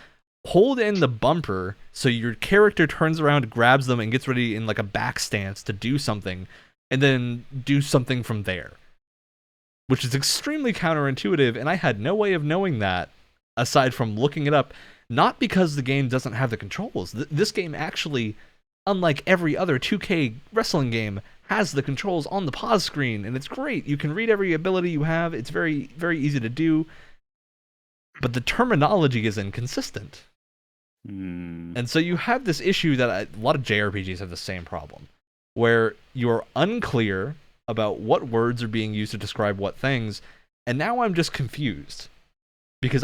hold in the bumper so your character turns around, grabs them, and gets ready in like a back stance to do something, and then do something from there. Which is extremely counterintuitive, and I had no way of knowing that aside from looking it up. Not because the game doesn't have the controls. This game actually, unlike every other 2K wrestling game, has the controls on the pause screen, and it's great. You can read every ability you have. It's very, very easy to do. But the terminology is inconsistent. And so you have this issue that a lot of JRPGs have the same problem, where you're unclear about what words are being used to describe what things, and now I'm just confused. Because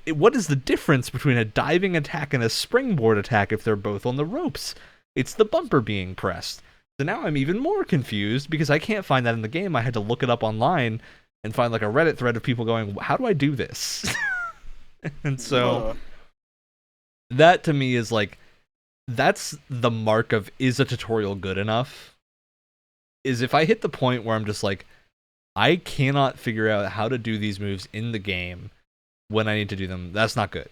what is the difference between a diving attack and a springboard attack if they're both on the ropes? It's the bumper being pressed. So now I'm even more confused because I can't find that in the game. I had to look it up online and find like a Reddit thread of people going, how do I do this? And so that to me is like, that's the mark of, is a tutorial good enough? Is if I hit the point where I'm just like, I cannot figure out how to do these moves in the game when I need to do them, that's not good.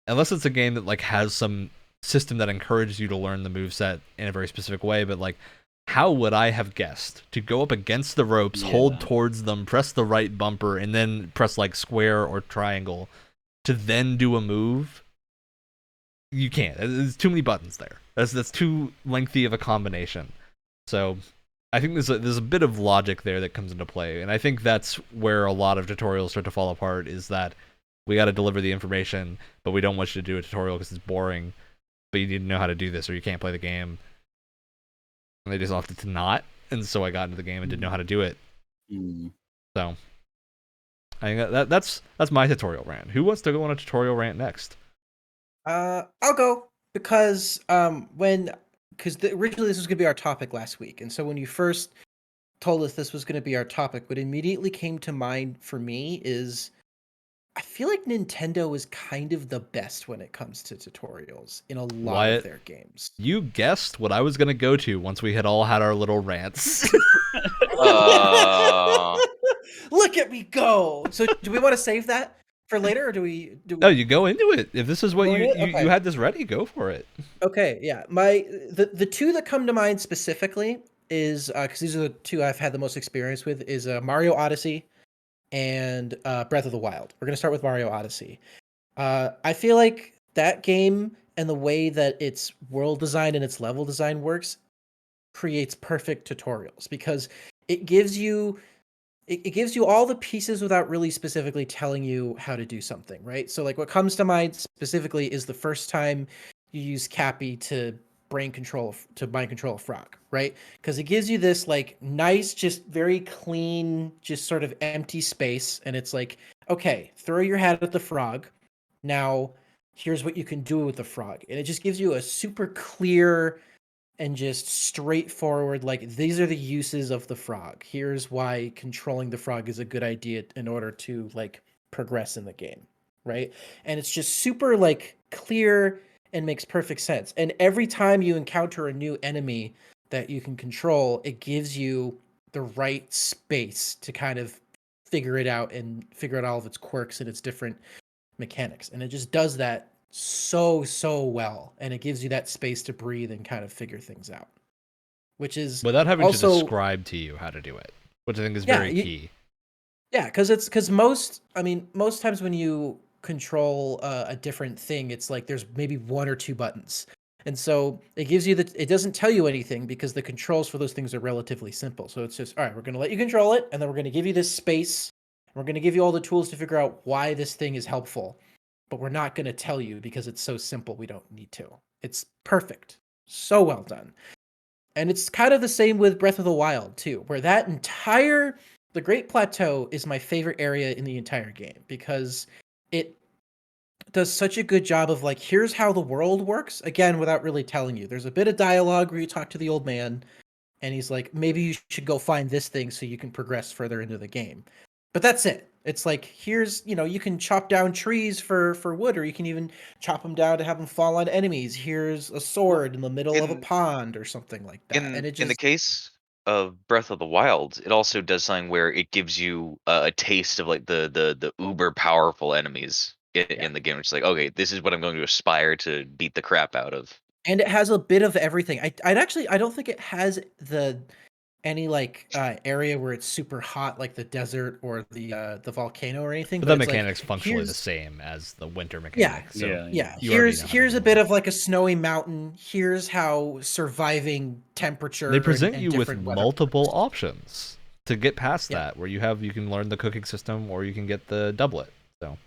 Unless it's a game that like has some system that encourages you to learn the moveset in a very specific way, but like, how would I have guessed to go up against the ropes, hold towards them, press the right bumper, and then press like square or triangle to then do a move? You can't. There's too many buttons there. That's too lengthy of a combination. So I think there's a bit of logic there that comes into play, and I think that's where a lot of tutorials start to fall apart, is that we got to deliver the information, but we don't want you to do a tutorial because it's boring, but you need to know how to do this or you can't play the game. And they just opted to not, and so I got into the game and didn't know how to do it. So I think that's my tutorial rant. Who wants to go on a tutorial rant next? I'll go, because originally this was going to be our topic last week, and so when you first told us this was going to be our topic, what immediately came to mind for me is I feel like Nintendo is kind of the best when it comes to tutorials in a lot of their games. You guessed what I was going to go to once we had all had our little rants. Look at me go! So do we want to save that for later, or do we? No, you go into it. If this is what you had this ready, go for it. Okay, yeah. The two that come to mind specifically is, because these are the two I've had the most experience with, is Mario Odyssey and Breath of the Wild. We're gonna start with Mario Odyssey. I feel like that game and the way that its world design and its level design works creates perfect tutorials, because it gives you all the pieces without really specifically telling you how to do something, right? So like what comes to mind specifically is the first time you use Cappy to mind control a frog, right? Because it gives you this like nice, just very clean, just sort of empty space, and it's like okay, throw your hat at the frog. Now, here's what you can do with the frog. And it just gives you a super clear and just straightforward, like, these are the uses of the frog. Here's why controlling the frog is a good idea in order to, like, progress in the game, right? And it's just super, like, clear and makes perfect sense. And every time you encounter a new enemy that you can control, it gives you the right space to kind of figure it out and figure out all of its quirks and its different mechanics. And it just does that so well, and it gives you that space to breathe and kind of figure things out, which is Without having to also describe to you how to do it, which I think is yeah very key. yeah, because most times when you control a different thing, it's like there's maybe one or two buttons, and so it gives you it doesn't tell you anything because the controls for those things are relatively simple. So it's just, all right, we're going to let you control it, and then we're going to give you this space, and we're going to give you all the tools to figure out why this thing is helpful, but we're not going to tell you because it's so simple we don't need to. It's perfect. So well done. And it's kind of the same with Breath of the Wild too, where the Great Plateau is my favorite area in the entire game because it does such a good job of, like, here's how the world works, again without really telling you. There's a bit of dialogue where you talk to the old man and he's like, maybe you should go find this thing so you can progress further into the game. But that's it. It's like, here's, you can chop down trees for wood, or you can even chop them down to have them fall on enemies. Here's a sword in the middle of a In pond or something like that. And it in the just, case of Breath of the Wild, it also does something where it gives you a taste of like the uber powerful enemies yeah. in the game. It's like, okay, this is what I'm going to aspire to beat the crap out of. And it has a bit of everything. I don't think it has any like area where it's super hot like the desert or the volcano or anything, But but that it's like, mechanic's functionally the here's same as the winter yeah, mechanic. So Yeah. yeah, you already know how to here's deal a with bit it. of like a snowy mountain. Here's how surviving temperature They present and you with different weather multiple works. options to get past Yeah. that, where you can learn the cooking system or you can get the doublet. So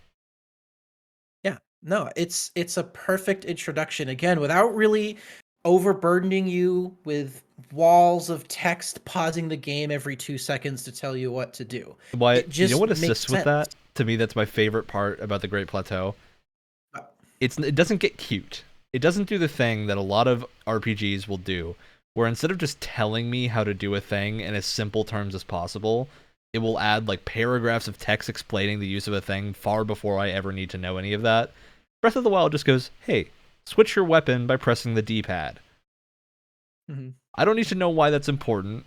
Yeah. No, it's a perfect introduction again without really overburdening you with walls of text pausing the game every 2 seconds to tell you what to do. what It you know just what makes assists with sense. that? To me, that's my favorite part about the Great Plateau. Uh, It doesn't get cute. It doesn't do the thing that a lot of RPGs will do, where instead of just telling me how to do a thing in as simple terms as possible, it will add like paragraphs of text explaining the use of a thing far before I ever need to know any of that. Breath of the Wild just goes, "Hey, switch your weapon by pressing the D-pad." mhm. I don't need to know why that's important.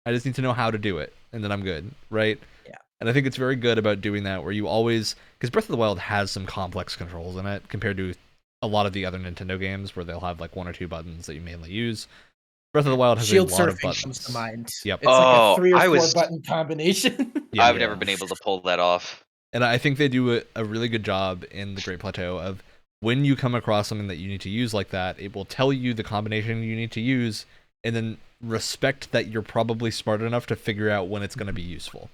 I just need to know how to do it, and then I'm good, right? Yeah. And I think it's very good about doing that, where you always, because Breath of the Wild has some complex controls in it compared to a lot of the other Nintendo games where they'll have like one or two buttons that you mainly use. Breath of the Wild has a Shield lot of surfing comes to buttons. mind. Yep. It's like a Oh, 3 or 4 button combination. Yeah. I've never Yeah. been able to pull that off. And I think they do a really good job in the Great Plateau of when you come across something that you need to use like that, it will tell you the combination you need to use and then respect that you're probably smart enough to figure out when it's going to be useful.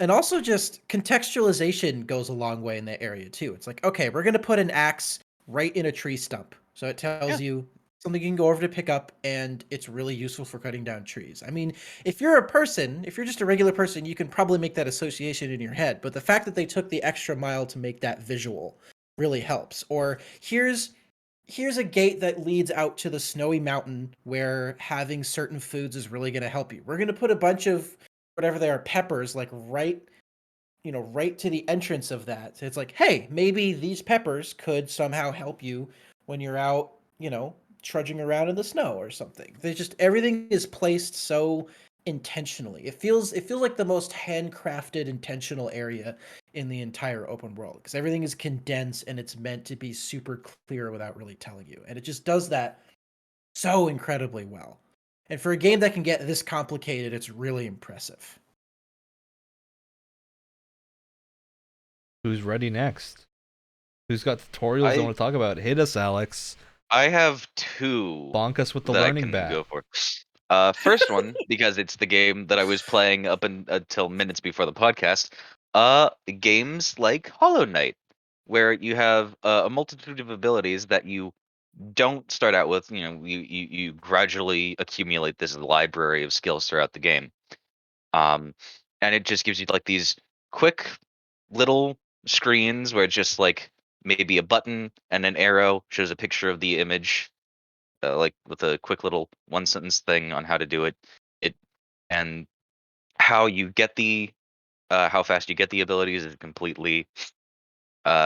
And also just contextualization goes a long way in that area too. It's like, okay, we're gonna put an axe right in a tree stump. So it Yeah. tells you something you can go over to pick up, and it's really useful for cutting down trees. I mean, if you're just a regular person, you can probably make that association in your head. But the fact that they took the extra mile to make that visual really helps. Or here's a gate that leads out to the snowy mountain where having certain foods is really going to help you. We're going to put a bunch of whatever they are peppers like right to the entrance of that. So it's like, hey, maybe these peppers could somehow help you when you're out, trudging around in the snow or something. There's just everything is placed so intentionally. It feels like the most handcrafted intentional area in the entire open world because everything is condensed and it's meant to be super clear without really telling you. And it just does that so incredibly well. And for a game that can get this complicated, it's really impressive. Who's ready next? Who's got tutorials they I want to talk about? Hit us, Alex. I have two Bonk us with the that I learning can bat. go for. First one, because it's the game that I was playing until minutes before the podcast. Games like Hollow Knight, where you have a multitude of abilities that you don't start out with. You gradually accumulate this library of skills throughout the game. Um, and it just gives you like these quick little screens where it's just like maybe a button and an arrow shows a picture of the image, like with a quick little one sentence thing on how to do it. And how you get how fast you get the abilities is completely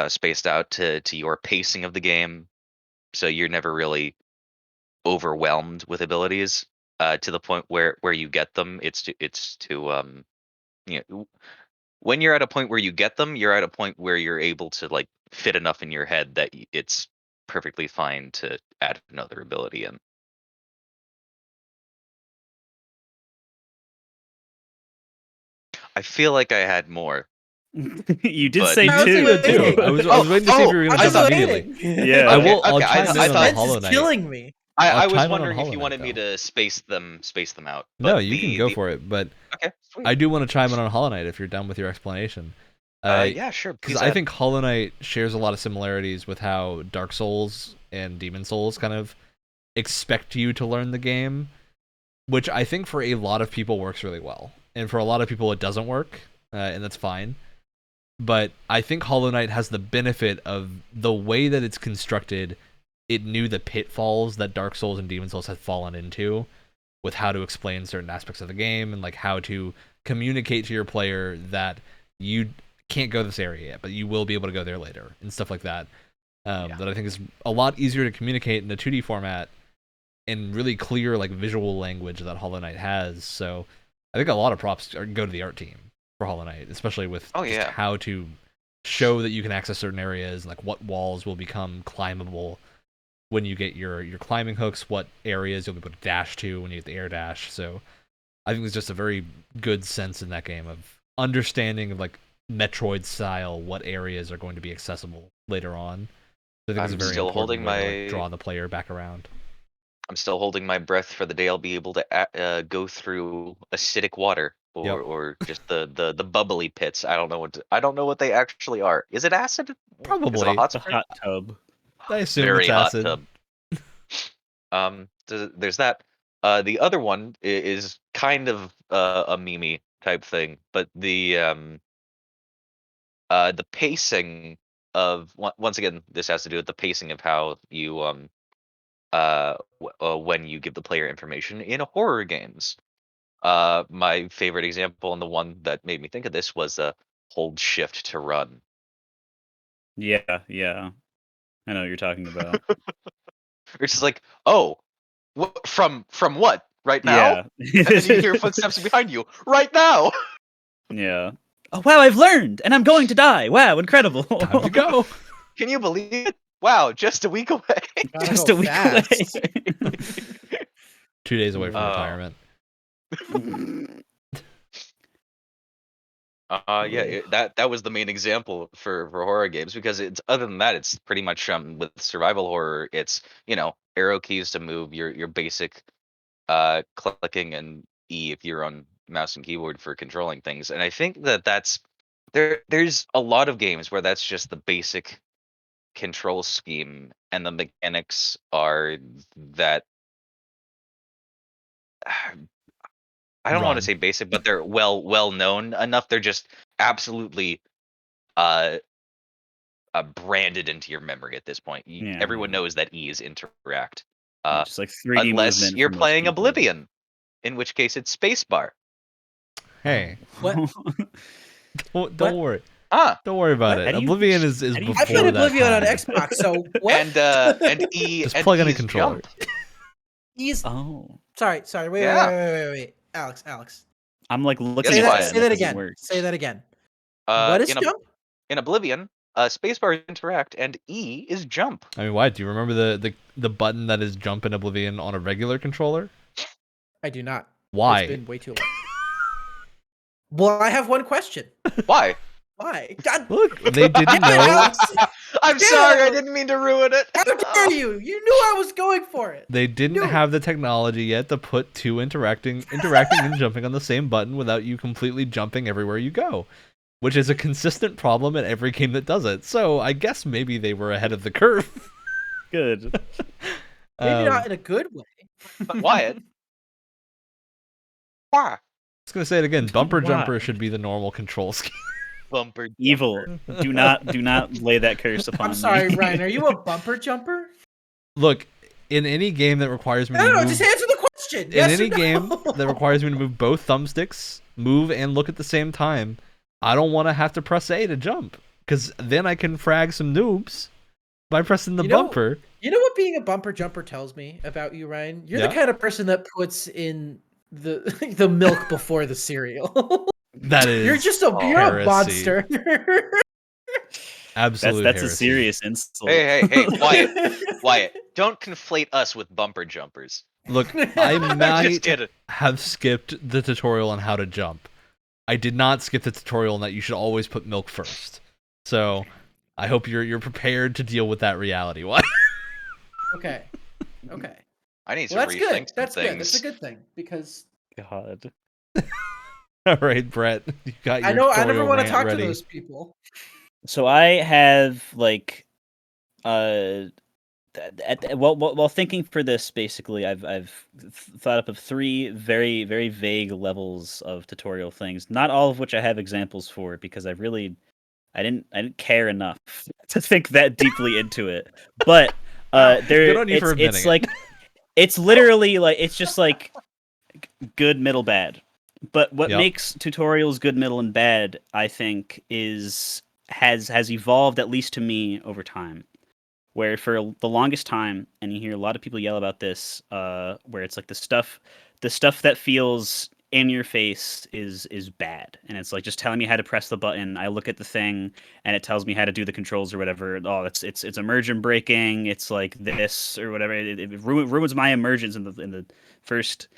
spaced out to your pacing of the game, so you're never really overwhelmed with abilities to the point where you get them. It's to you know, when you're at a point where you get them, you're at a point where you're able to like fit enough in your head that it's perfectly fine to add another ability in. I feel like I had more. You did But- say I was two. waiting. I was waiting to see if you were going I to thought- jump immediately. Yeah. I Okay, will. I'll okay, I chime thought- in on Suspense Hollow is Knight. killing me. I'll I was chime in on wondering if Hollow you Knight, wanted me though. to space them out. No, but you can go for it, but Okay, sweet. I do want to chime in on Hollow Knight if you're done with your explanation. Yeah, sure. Because please I add. think Hollow Knight shares a lot of similarities with how Dark Souls and Demon Souls kind of expect you to learn the game, which I think for a lot of people works really well. And for a lot of people it doesn't work, and that's fine. But I think Hollow Knight has the benefit of the way that it's constructed. It knew the pitfalls that Dark Souls and Demon Souls had fallen into with how to explain certain aspects of the game and like how to communicate to your player that you can't go this area yet, but you will be able to go there later and stuff like that. That I think is a lot easier to communicate in a 2D format in really clear like visual language that Hollow Knight has. So I think a lot of props go to the art team for Hollow Knight, especially with just how to show that you can access certain areas, like what walls will become climbable when you get your climbing hooks, what areas you'll be able to dash to when you get the air dash. So I think there's just a very good sense in that game of understanding of like Metroid style what areas are going to be accessible later on. So I think it's a very still important holding way to my- like, draw the player back around. I'm still holding my breath for the day I'll be able to go through acidic water or just the bubbly pits. I don't know what they actually are. Is it acid? Is it Probably. a hot The spring? hot tub. I assume Very it's hot acid. tub. There's that. The other one is kind of a meme type thing, but the pacing of once again, this has to do with the pacing of how you when you give the player information in horror games. My favorite example and the one that made me think of this was hold shift to run. Yeah. I know what you're talking about. It's just like, oh, from what? Right now? Yeah. And then you hear footsteps behind you. Right now. Yeah. Oh wow, I've learned, and I'm going to die. Wow, incredible. Time to go. Can you believe it? Wow, just a week away. Gotta Just go a week fast. away. 2 days away from Oh. retirement. That was the main example for horror games, because it's other than that, it's pretty much with survival horror, it's arrow keys to move, your basic clicking, and E if you're on mouse and keyboard for controlling things. And I think that's there's a lot of games where that's just the basic control scheme, and the mechanics are that I don't want Run. to say basic, but they're well known enough. They're just absolutely uh, branded into your memory at this point. Yeah, Everyone yeah. knows that E is interact. Just like 3D Unless movement you're for most playing people. Oblivion, in which case it's spacebar. Hey, What? don't What? worry. Ah, Don't worry about What? it. How do you- Oblivion is how do you- before I played that Oblivion on time. Xbox, so what? and E Just and plug in E a is controller. jump. He's Oh, sorry. Wait, Yeah. wait. Alex. I'm like looking Say at that- that. Say that and it again. doesn't work. Say that again. What is in jump? in Oblivion, spacebar is interact and E is jump. I mean, why? Do you remember the button that is jump in Oblivion on a regular controller? I do not. Why? It's been way too long. Well, I have one question. Why? Why? God, Look, they didn't damn it, know. Alex! I'm Damn sorry, I it. didn't mean to ruin it. How dare you? You knew I was going for it. They didn't No. have the technology yet to put two interacting and jumping on the same button without you completely jumping everywhere you go, which is a consistent problem in every game that does it. So I guess maybe they were ahead of the curve. Good. Maybe not in a good way. But Wyatt, why? I was gonna say it again. Bumper Why? jumper should be the normal control scheme. Bumper Evil. Do not lay that curse upon I'm sorry, me. Ryan. Are you a bumper jumper? Look, in any game that requires me to No, move, just answer the question. in Yes any or no? game that requires me to move both thumbsticks, move and look at the same time, I don't want to have to press A to jump, because then I can frag some noobs by pressing the bumper. You know what being a bumper jumper tells me about you, Ryan? You're the kind of person that puts in the the milk before the cereal. That is You're just you're a heresy. monster. Absolute That's heresy. a serious insult. Hey, Wyatt, don't conflate us with bumper jumpers. Look, I Just might kidding. have skipped the tutorial on how to jump. I did not skip the tutorial on that you should always put milk first. So, I hope you're prepared to deal with that reality. What? Okay. I need to Well, that's rethink good. some That's good. things. That's a good thing because God. All right, Brett, you got your I know I never tutorial want to rant talk ready. to those people. So I have like while thinking for this, basically, I've thought up of 3 very very vague levels of tutorial things. Not all of which I have examples for because I didn't care enough to think that deeply into it. But Good on you for admitting it's it. like it's literally like it's just like good, middle, bad. But what Yep. makes tutorials good, middle, and bad, I think, has evolved, at least to me, over time. Where for the longest time, and you hear a lot of people yell about this, where it's like the stuff that feels in your face is bad, and it's like just telling me how to press the button. I look at the thing, and it tells me how to do the controls or whatever. Oh, it's immersion breaking. It's like this or whatever. It ruins my immersions in the first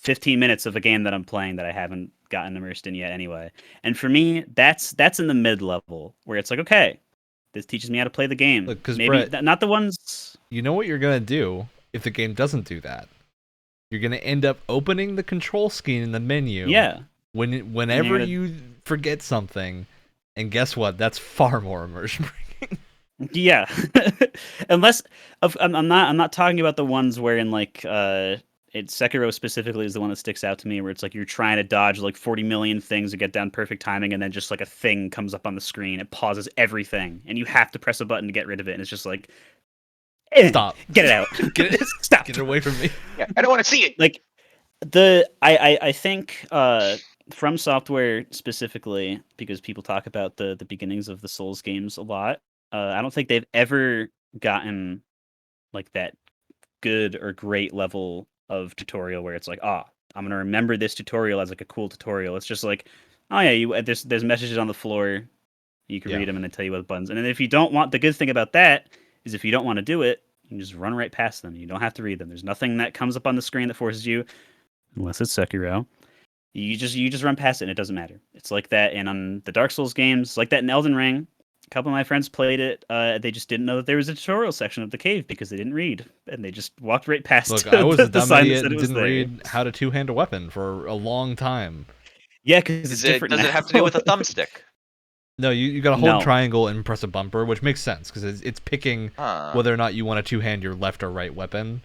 15 minutes of a game that I'm playing that I haven't gotten immersed in yet anyway. And for me, that's in the mid level where it's like, okay, this teaches me how to play the game. Look, 'cause maybe Brett, not the ones. You know what you're gonna do if the game doesn't do that? You're gonna end up opening the control screen in the menu. Yeah. Whenever you forget something, and guess what? That's far more immersion breaking. Yeah. Unless I'm not talking about the ones wherein like Sekiro specifically is the one that sticks out to me, where it's like you're trying to dodge like 40 million things to get down perfect timing, and then just like a thing comes up on the screen, it pauses everything, and you have to press a button to get rid of it, and it's just like, Stop. Get it out. Stop. Get it away from me. Yeah, I don't want to see it. Like I think From Software specifically, because people talk about the beginnings of the Souls games a lot. I don't think they've ever gotten like that good or great level of tutorial where it's like, I'm gonna remember this tutorial as like a cool tutorial. It's just like, oh yeah, there's messages on the floor, you can read them and they tell you what the buttons. And then if you don't want, the good thing about that is if you don't want to do it, you can just run right past them. You don't have to read them. There's nothing that comes up on the screen that forces you, unless it's Sekiro. You just run past it and it doesn't matter. It's like that in the Dark Souls games, like that in Elden Ring. A couple of my friends played it. They just didn't know that there was a tutorial section of the cave because they didn't read, and they just walked right past. Look, I was a dumb sign idiot that said and it was didn't there. read how to two-hand a weapon for a long time. Yeah, because it's different. Does now. it have to do with a thumbstick? No, you gotta hold No. triangle and press a bumper, which makes sense because it's picking whether or not you want to two-hand your left or right weapon.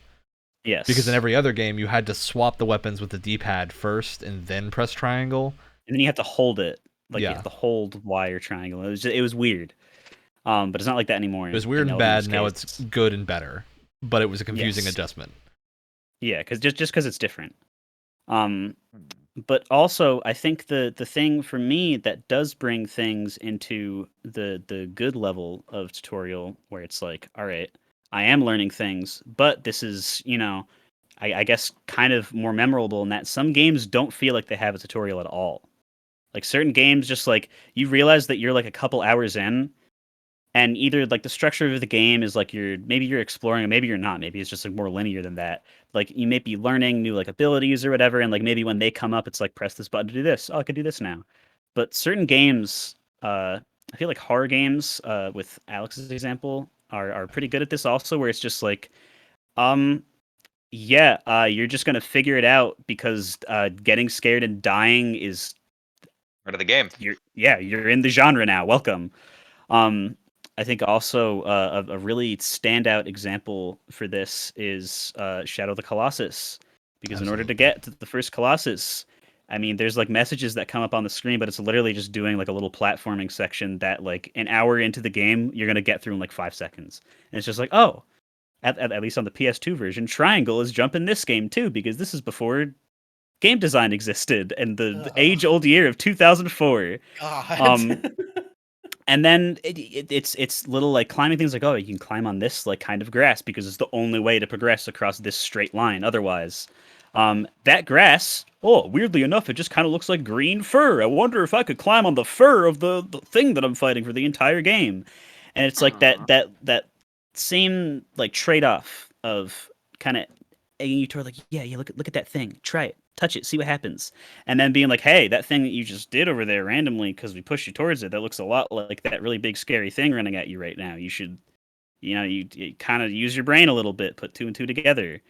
Yes. Because in every other game, you had to swap the weapons with the D-pad first and then press triangle. And then you have to hold it. Like Yeah. you have to hold Y or triangle. It was weird. But it's not like that anymore. It was weird in and Elden bad. Ring's Now case. it's good and better, but it was a confusing Yes. adjustment. Yeah, because just because it's different. But also, I think the thing for me that does bring things into the good level of tutorial, where it's like, all right, I am learning things, but this is, I guess kind of more memorable in that some games don't feel like they have a tutorial at all. Like certain games, just like you realize that you're like a couple hours in, and either like the structure of the game is like maybe you're exploring, or maybe you're not. Maybe it's just like more linear than that. Like you may be learning new like abilities or whatever, and like maybe when they come up, it's like press this button to do this. Oh, I could do this now. But certain games, I feel like horror games, with Alex's example, are pretty good at this also, where it's just like, you're just gonna figure it out because getting scared and dying is Part of the game. you're in the genre now. Welcome. I think also a really standout example for this is Shadow of the Colossus, because in order to get to the first Colossus, I mean, there's like messages that come up on the screen, but it's literally just doing like a little platforming section that like an hour into the game you're gonna get through in like 5 seconds, and it's just like, oh, at least on the PS2 version, triangle is jump in this game too because this is before game design existed and the age-old year of 2004. God. And then it's little like climbing things like, oh, you can climb on this like kind of grass because it's the only way to progress across this straight line. Otherwise, that grass, oh, weirdly enough, it just kind of looks like green fur. I wonder if I could climb on the fur of the thing that I'm fighting for the entire game. And it's like that same like trade off of kind of egging you toward like, yeah, look at that thing, try it, touch it, see what happens, and then being like, hey, that thing that you just did over there randomly because we pushed you towards it, that looks a lot like that really big scary thing running at you right now. You should, you kind of use your brain a little bit, put two and two together.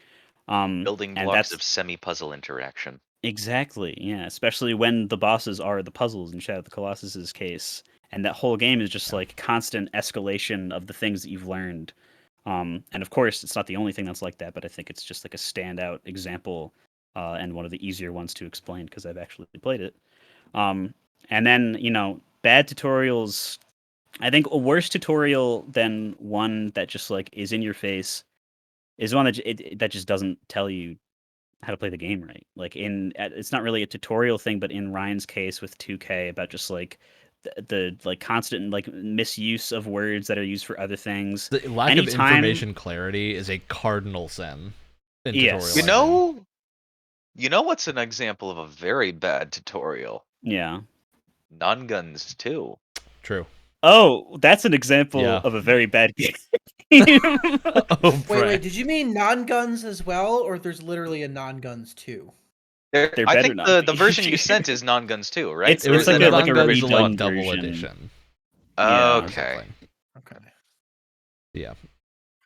Building and blocks that's of semi-puzzle interaction. exactly, yeah, especially when the bosses are the puzzles in Shadow of the Colossus's case, and that whole game is just like constant escalation of the things that you've learned. And of course, it's not the only thing that's like that, but I think it's just like a standout example, and one of the easier ones to explain because I've actually played it. And then, bad tutorials. I think a worse tutorial than one that just like is in your face is one that just doesn't tell you how to play the game right. Like it's not really a tutorial thing, but in Ryan's case with 2K about just like the like constant like misuse of words that are used for other things. The lack of information clarity is a cardinal sin in Yes. tutorial. You know what's an example of a very bad tutorial? Yeah. Non-guns too. True. Oh, that's an example of a very bad game. Wait, did you mean non-guns as well, or there's literally a non-guns too? I think the version you sent is non-guns too, right? It's like a redone double version. edition. Okay. Yeah.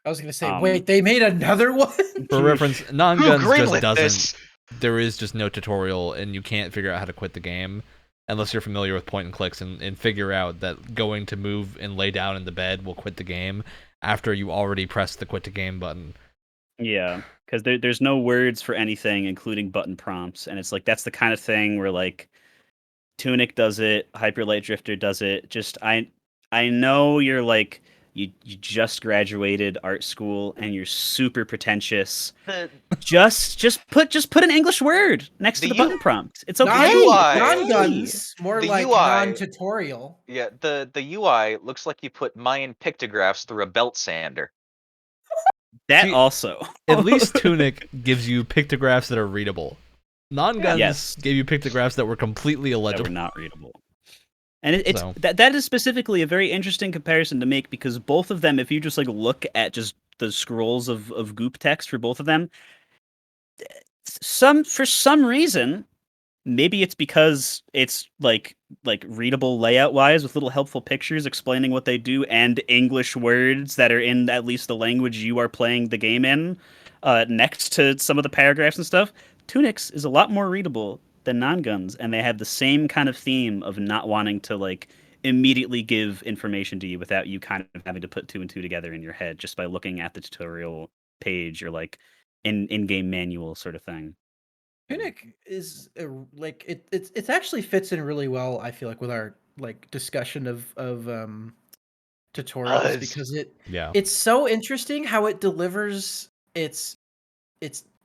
I was gonna say, wait, they made another one? For reference, non-guns just doesn't. There is just no tutorial, and you can't figure out how to quit the game unless you're familiar with point and clicks and figure out that going to move and lay down in the bed will quit the game after you already pressed the quit the game button. Yeah, because there's no words for anything, including button prompts, and it's like that's the kind of thing where like Tunic does it, Hyper Light Drifter does it. Just I know you're like you just graduated art school and you're super pretentious. Just put an English word next to the button prompt. It's okay. Non-guns, more like non-tutorial. Yeah, the UI looks like you put Mayan pictographs through a belt sander. That also. At least Tunic gives you pictographs that are readable. Non-guns gave you pictographs that were completely illegible. That were not readable. And that is specifically a very interesting comparison to make because both of them, if you just like look at just the scrolls of goop text for both of them, for some reason, maybe it's because it's like readable layout wise with little helpful pictures explaining what they do and English words that are in at least the language you are playing the game in, next to some of the paragraphs and stuff. Tunic's is a lot more readable than non-guns, and they have the same kind of theme of not wanting to like immediately give information to you without you kind of having to put two and two together in your head just by looking at the tutorial page or like in-game manual sort of thing. Tunic is like it actually fits in really well, I feel like, with our like discussion of tutorials because it's so interesting how it delivers its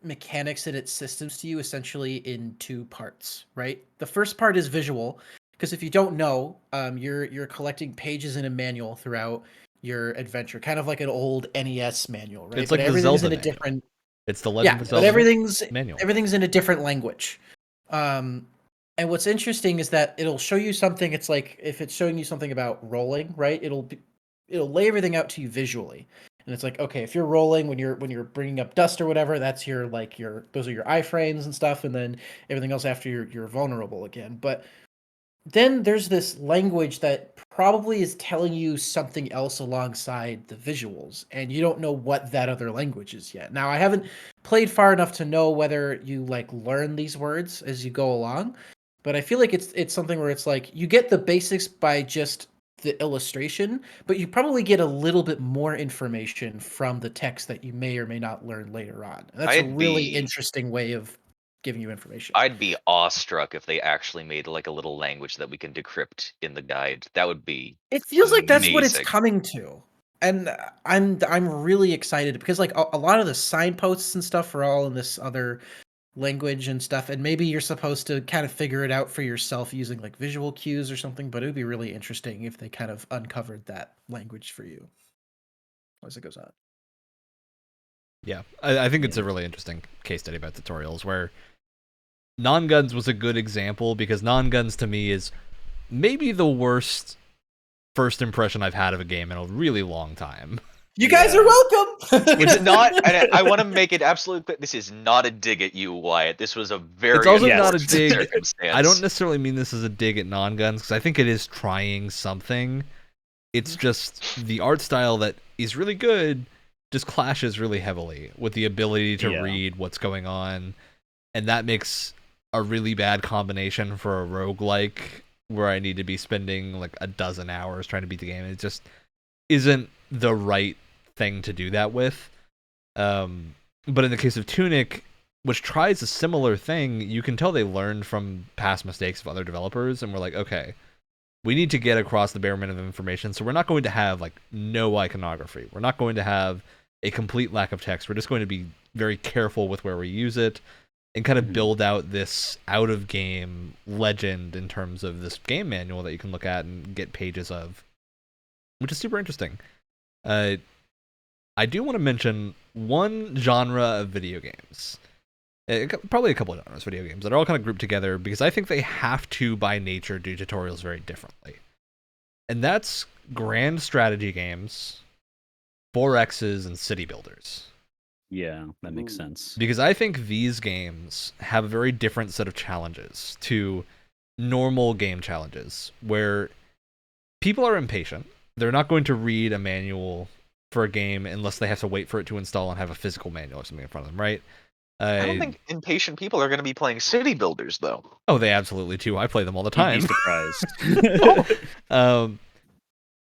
mechanics and its systems to you essentially in two parts, right? The first part is visual, because if you don't know, you're collecting pages in a manual throughout your adventure, kind of like an old NES manual, right? It's like the Zelda in a different. It's the Legend of Zelda. But manual. Everything's in a different language. And what's interesting is that it'll show you something. It's like if it's showing you something about rolling, right? It'll lay everything out to you visually. And it's like, okay, if you're rolling when you're bringing up dust or whatever, that's those are your iframes and stuff, and then everything else after you're vulnerable again. But then there's this language that probably is telling you something else alongside the visuals, and you don't know what that other language is yet. Now, I haven't played far enough to know whether you like learn these words as you go along, but I feel like it's something where it's like you get the basics by just the illustration, but you probably get a little bit more information from the text that you may or may not learn later on. And that's a really interesting way of giving you information. I'd be awestruck if they actually made like a little language that we can decrypt in the guide. That would be It feels like that's what it's amazing. coming to. And I'm really excited because like a lot of the signposts and stuff are all in this other language and stuff, and maybe you're supposed to kind of figure it out for yourself using like visual cues or something, but it would be really interesting if they kind of uncovered that language for you as it goes on. Yeah, I think it's a really interesting case study about tutorials where non-guns was a good example because non-guns to me is maybe the worst first impression I've had of a game in a really long time. You guys are welcome. It's not, and I want to make it absolutely clear. This is not a dig at you, Wyatt. This was a very It's also not a unfortunate dig. circumstance. I don't necessarily mean this as a dig at non-guns because I think it is trying something. It's just the art style that is really good just clashes really heavily with the ability to read what's going on, and that makes a really bad combination for a roguelike where I need to be spending like a dozen hours trying to beat the game. It just isn't the right thing to do that with. But in the case of Tunic, which tries a similar thing, you can tell they learned from past mistakes of other developers, and we're like, okay, we need to get across the bare minimum of information, so we're not going to have like no iconography. We're not going to have a complete lack of text. We're just going to be very careful with where we use it and kind of build out this out-of-game legend in terms of this game manual that you can look at and get pages of, which is super interesting. I do want to mention one genre of video games, probably a couple of genres of video games that are all kind of grouped together because I think they have to, by nature, do tutorials very differently. And that's grand strategy games, 4Xs, and city builders. Yeah, that makes sense. Because I think these games have a very different set of challenges to normal game challenges, where people are impatient. They're not going to read a manual for a game unless they have to wait for it to install and have a physical manual or something in front of them, right? I don't think impatient people are going to be playing city builders, though. Oh, they absolutely do. I play them all the You'd time. be surprised.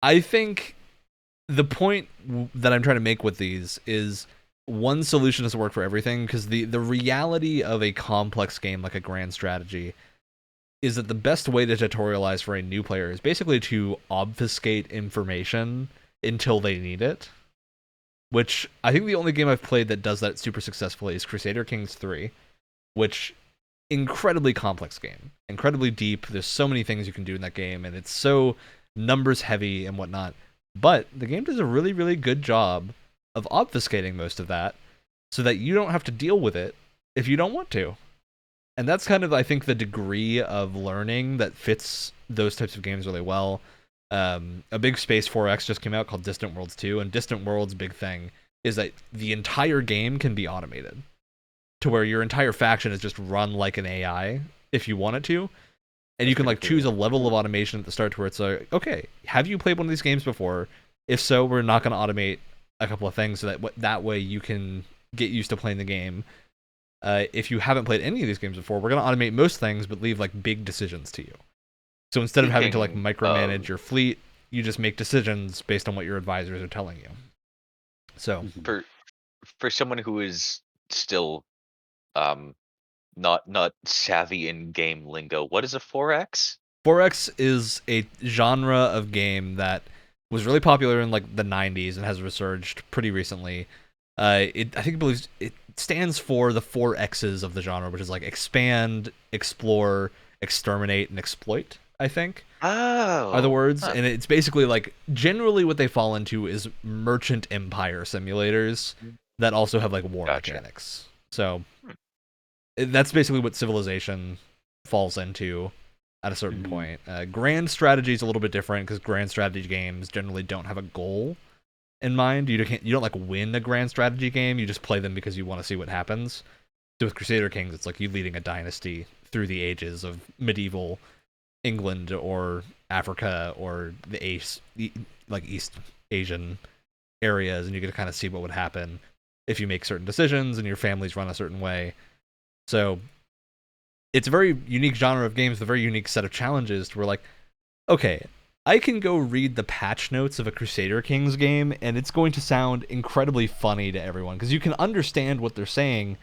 I think the point that I'm trying to make with these is one solution doesn't work for everything, because the reality of a complex game like a grand strategy is that the best way to tutorialize for a new player is basically to obfuscate information until they need it. Which I think the only game I've played that does that super successfully is Crusader Kings 3, which incredibly complex game, incredibly deep. There's so many things you can do in that game, and it's so numbers heavy and whatnot. But the game does a really, really good job of obfuscating most of that so that you don't have to deal with it if you don't want to. And that's kind of, I think, the degree of learning that fits those types of games really well. A big Space 4X just came out called Distant Worlds 2, and Distant Worlds' big thing is that the entire game can be automated to where your entire faction is just run like an AI if you want it to. And you can like choose a level of automation at the start to where it's like, okay, have you played one of these games before? If so, we're not going to automate a couple of things so that way you can get used to playing the game. If you haven't played any of these games before, we're going to automate most things but leave like big decisions to you. So instead of having to like micromanage your fleet, you just make decisions based on what your advisors are telling you. So for someone who is still not savvy in game lingo, what is a 4X? 4X is a genre of game that was really popular in like the 90s and has resurged pretty recently. I think it stands for the 4 X's of the genre, which is like expand, explore, exterminate, and exploit, I think, are the words. And it's basically like generally what they fall into is merchant empire simulators that also have like war mechanics. So that's basically what Civilization falls into at a certain point. Grand strategy is a little bit different because grand strategy games generally don't have a goal in mind. You don't like win a grand strategy game. You just play them because you want to see what happens. So with Crusader Kings, it's like you leading a dynasty through the ages of medieval England or Africa or the East Asian areas, and you get to kind of see what would happen if you make certain decisions and your families run a certain way. So it's a very unique genre of games, a very unique set of challenges to where like, okay, I can go read the patch notes of a Crusader Kings game and it's going to sound incredibly funny to everyone because you can understand what they're saying.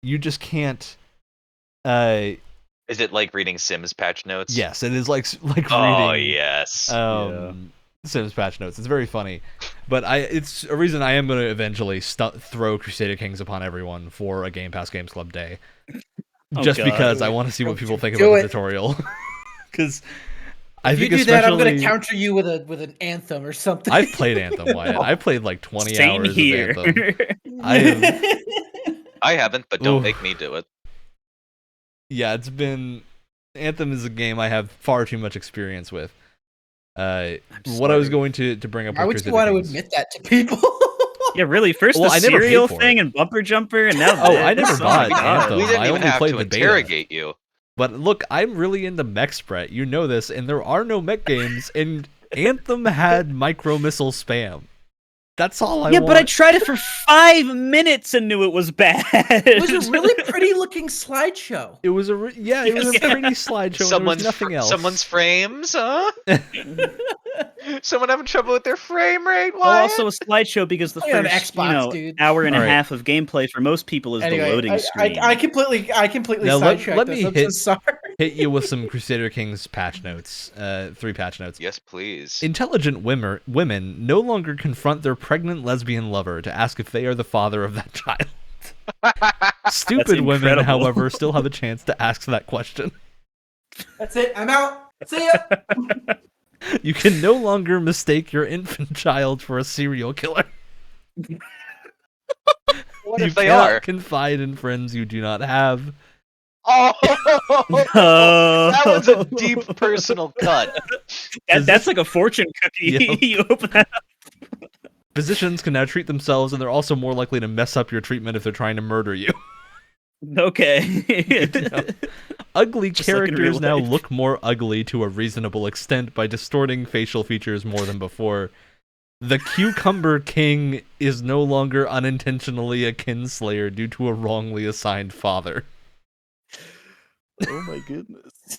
You just can't Is it like reading Sims patch notes? Yes, it is like Oh reading yes. Sims patch notes. It's very funny, but it's a reason I am going to eventually throw Crusader Kings upon everyone for a Game Pass Games Club day, just God. because I want to see what people think Do about it. the tutorial. Because If you do that, I'm going to counter you with an Anthem or something. I've played Anthem, Wyatt. I played like 20 Same hours here. of Anthem. I haven't, but don't Oof. make me do it. Yeah, it's been... Anthem is a game I have far too much experience with. What I was going to bring up Why with would you Crusader want Kings... to admit that to people? Yeah, really. First Well, the I never paid cereal for thing it. and Bumper Jumper, and now Oh, this. I never Oh bought my God. Anthem. We didn't I even only have played to the beta. interrogate you. But look, I'm really into mech spread. You know this, and there are no mech games, and Anthem had micro missile spam. That's all I want. But I tried it for 5 minutes and knew it was bad. It was a really pretty looking slideshow. It was a pretty slideshow. And there was nothing else. Someone's frames, huh? Someone having trouble with their frame rate? Well, Why? also a slideshow because the Play on first Xbox, dude. hour and a Alright. half of gameplay for most people is Anyway, the loading screen. I completely Now, sidetracked let this. me I'm so sorry. hit you with some Crusader Kings patch notes. 3 patch notes. Yes, please. Intelligent women no longer confront their pregnant lesbian lover to ask if they are the father of that child. Stupid women, incredible. however, still have a chance to ask that question. That's it. I'm out. See ya. You can no longer mistake your infant child for a serial killer. What You if they cannot are? confide in friends you do not have. Oh, No. that was a deep personal cut. That's like a fortune cookie. Yep. You open that up. Physicians can now treat themselves, and they're also more likely to mess up your treatment if they're trying to murder you. Okay. Ugly Just like in characters real now life. look more ugly to a reasonable extent by distorting facial features more than before. The Cucumber King is no longer unintentionally a kinslayer due to a wrongly assigned father. Oh my goodness.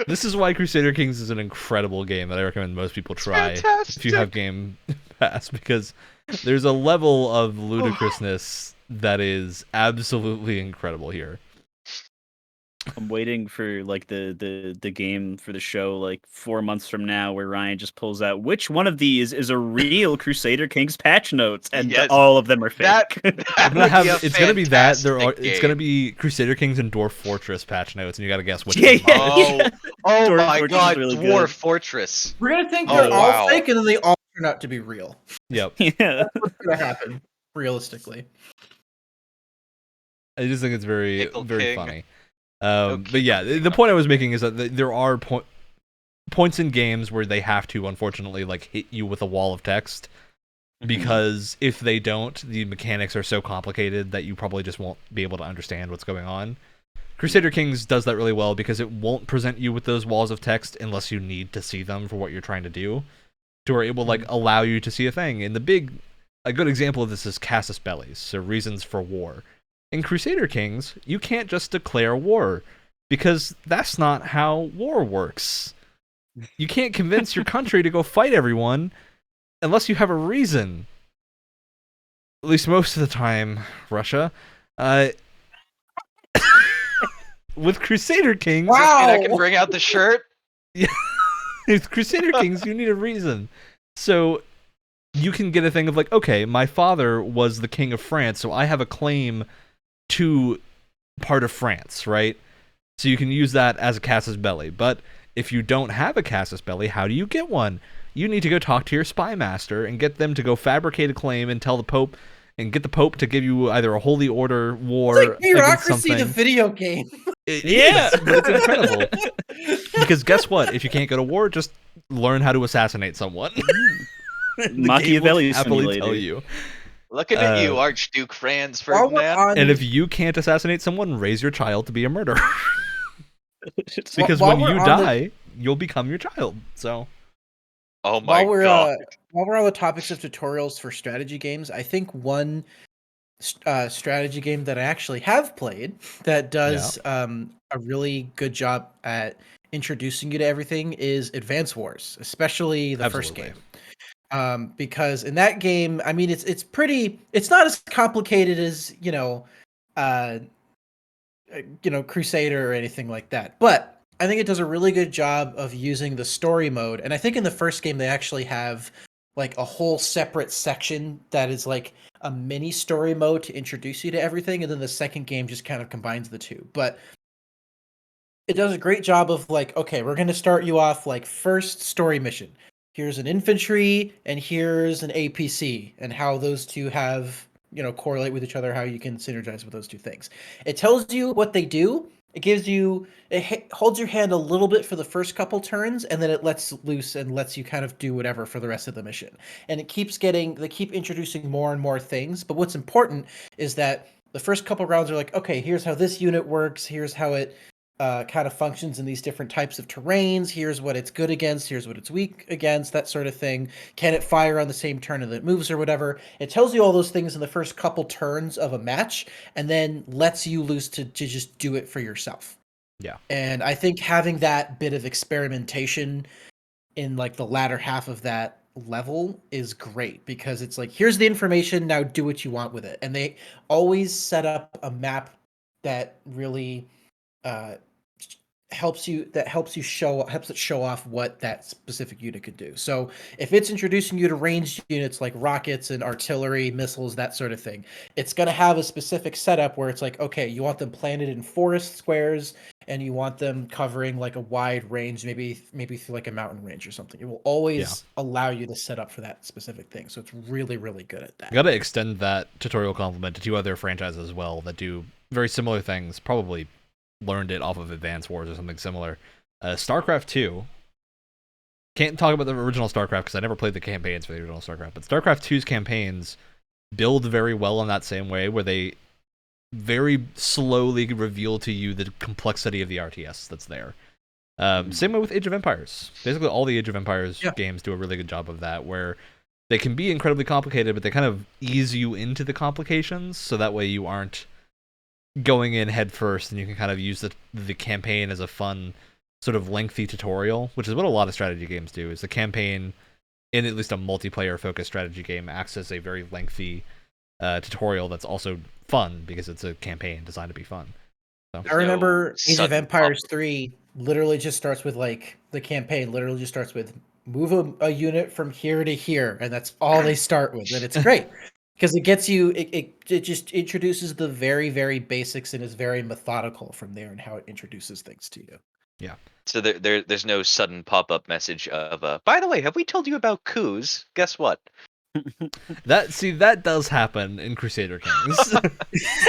This is why Crusader Kings is an incredible game that I recommend most people try if you have Game Pass, because there's a level of ludicrousness that is absolutely incredible here. I'm waiting for like the game for the show like 4 months from now where Ryan just pulls out which one of these is a real Crusader Kings patch notes, and Yes. all of them are fake. I'm gonna have it's gonna be that fantastic it's game. gonna be Crusader Kings and Dwarf Fortress patch notes, and you gotta guess which Yeah, one. yeah. Oh Dwarf my Fortress is God, really Dwarf good. Fortress. We're gonna think Oh, they're all wow. fake, and then they all turn out to be real. Yep. Yeah. That's what's gonna happen, realistically. I just think it's very Pickle very King. funny. Okay. But yeah, the point I was making is that there are points in games where they have to, unfortunately, like hit you with a wall of text, because if they don't, the mechanics are so complicated that you probably just won't be able to understand what's going on. Crusader Kings does that really well because it won't present you with those walls of text unless you need to see them for what you're trying to do, to where it will like allow you to see a thing. And a good example of this is Casus Belli, so reasons for war. In Crusader Kings, you can't just declare war, because that's not how war works. You can't convince your country to go fight everyone unless you have a reason. At least most of the time, Russia. With Crusader Kings, Wow. And I can bring out the shirt. with Crusader Kings, you need a reason. So you can get a thing of like, okay, my father was the king of France, so I have a claim to part of France, right? So you can use that as a casus belli. But if you don't have a casus belli, how do you get one? You need to go talk to your spy master and get them to go fabricate a claim and tell the Pope, and get the Pope to give you either a holy order war It's like against Bureaucracy, the something. video game. Yeah. But it's incredible. Because guess what? If you can't go to war, just learn how to assassinate someone. The game will Machiavelli happily simulator. tell you. Looking at you, Archduke Franz While we're Ferdinand. on- And if you can't assassinate someone, raise your child to be a murderer. Because While when we're you on die, you'll become your child. So Oh my God. While we're on the topics of tutorials for strategy games, I think one strategy game that I actually have played that does a really good job at introducing you to everything is Advance Wars, especially the first Absolutely. game. Because in that game, I mean, it's not as complicated as Crusader or anything like that. But I think it does a really good job of using the story mode. And I think in the first game they actually have like a whole separate section that is like a mini story mode to introduce you to everything, and then the second game just kind of combines the two. But it does a great job of like, okay, we're going to start you off like first story mission. Here's an infantry and here's an APC, and how those two have, correlate with each other, how you can synergize with those two things. It tells you what they do. It holds your hand a little bit for the first couple turns, and then it lets loose and lets you kind of do whatever for the rest of the mission. And they keep introducing more and more things. But what's important is that the first couple rounds are like, okay, here's how this unit works. Here's how it kind of functions in these different types of terrains. Here's what it's good against. Here's what it's weak against, that sort of thing. Can it fire on the same turn that it moves or whatever? It tells you all those things in the first couple turns of a match, and then lets you loose to just do it for yourself. Yeah. And I think having that bit of experimentation in like the latter half of that level is great, because it's like, here's the information, now do what you want with it. And they always set up a map that really helps it show off what that specific unit could do. So if it's introducing you to ranged units like rockets and artillery, missiles, that sort of thing, it's going to have a specific setup where it's like, okay, you want them planted in forest squares, and you want them covering like a wide range, maybe through like a mountain range or something. It will always allow you to set up for that specific thing. So it's really, really good at that. You gotta extend that tutorial compliment to 2 other franchises as well that do very similar things, probably learned it off of Advance Wars or something similar. Starcraft 2. Can't talk about the original Starcraft because I never played the campaigns for the original Starcraft, but Starcraft 2's campaigns build very well in that same way, where they very slowly reveal to you the complexity of the RTS that's there. Same way with Age of Empires. Basically, all the Age of Empires games do a really good job of that, where they can be incredibly complicated, but they kind of ease you into the complications, so that way you aren't going in head first, and you can kind of use the campaign as a fun sort of lengthy tutorial, which is what a lot of strategy games do. Is the campaign, in at least a multiplayer focused strategy game, acts as a very lengthy tutorial that's also fun because it's a campaign designed to be fun. So. I remember Age of Empires 3 literally just starts with like the campaign literally just starts with move a unit from here to here, and that's all they start with, and it's great. Because it gets you, it just introduces the very, very basics and is very methodical from there, and how it introduces things to you. Yeah. So there's no sudden pop-up message of, by the way, have we told you about coups? Guess what? That does happen in Crusader Kings.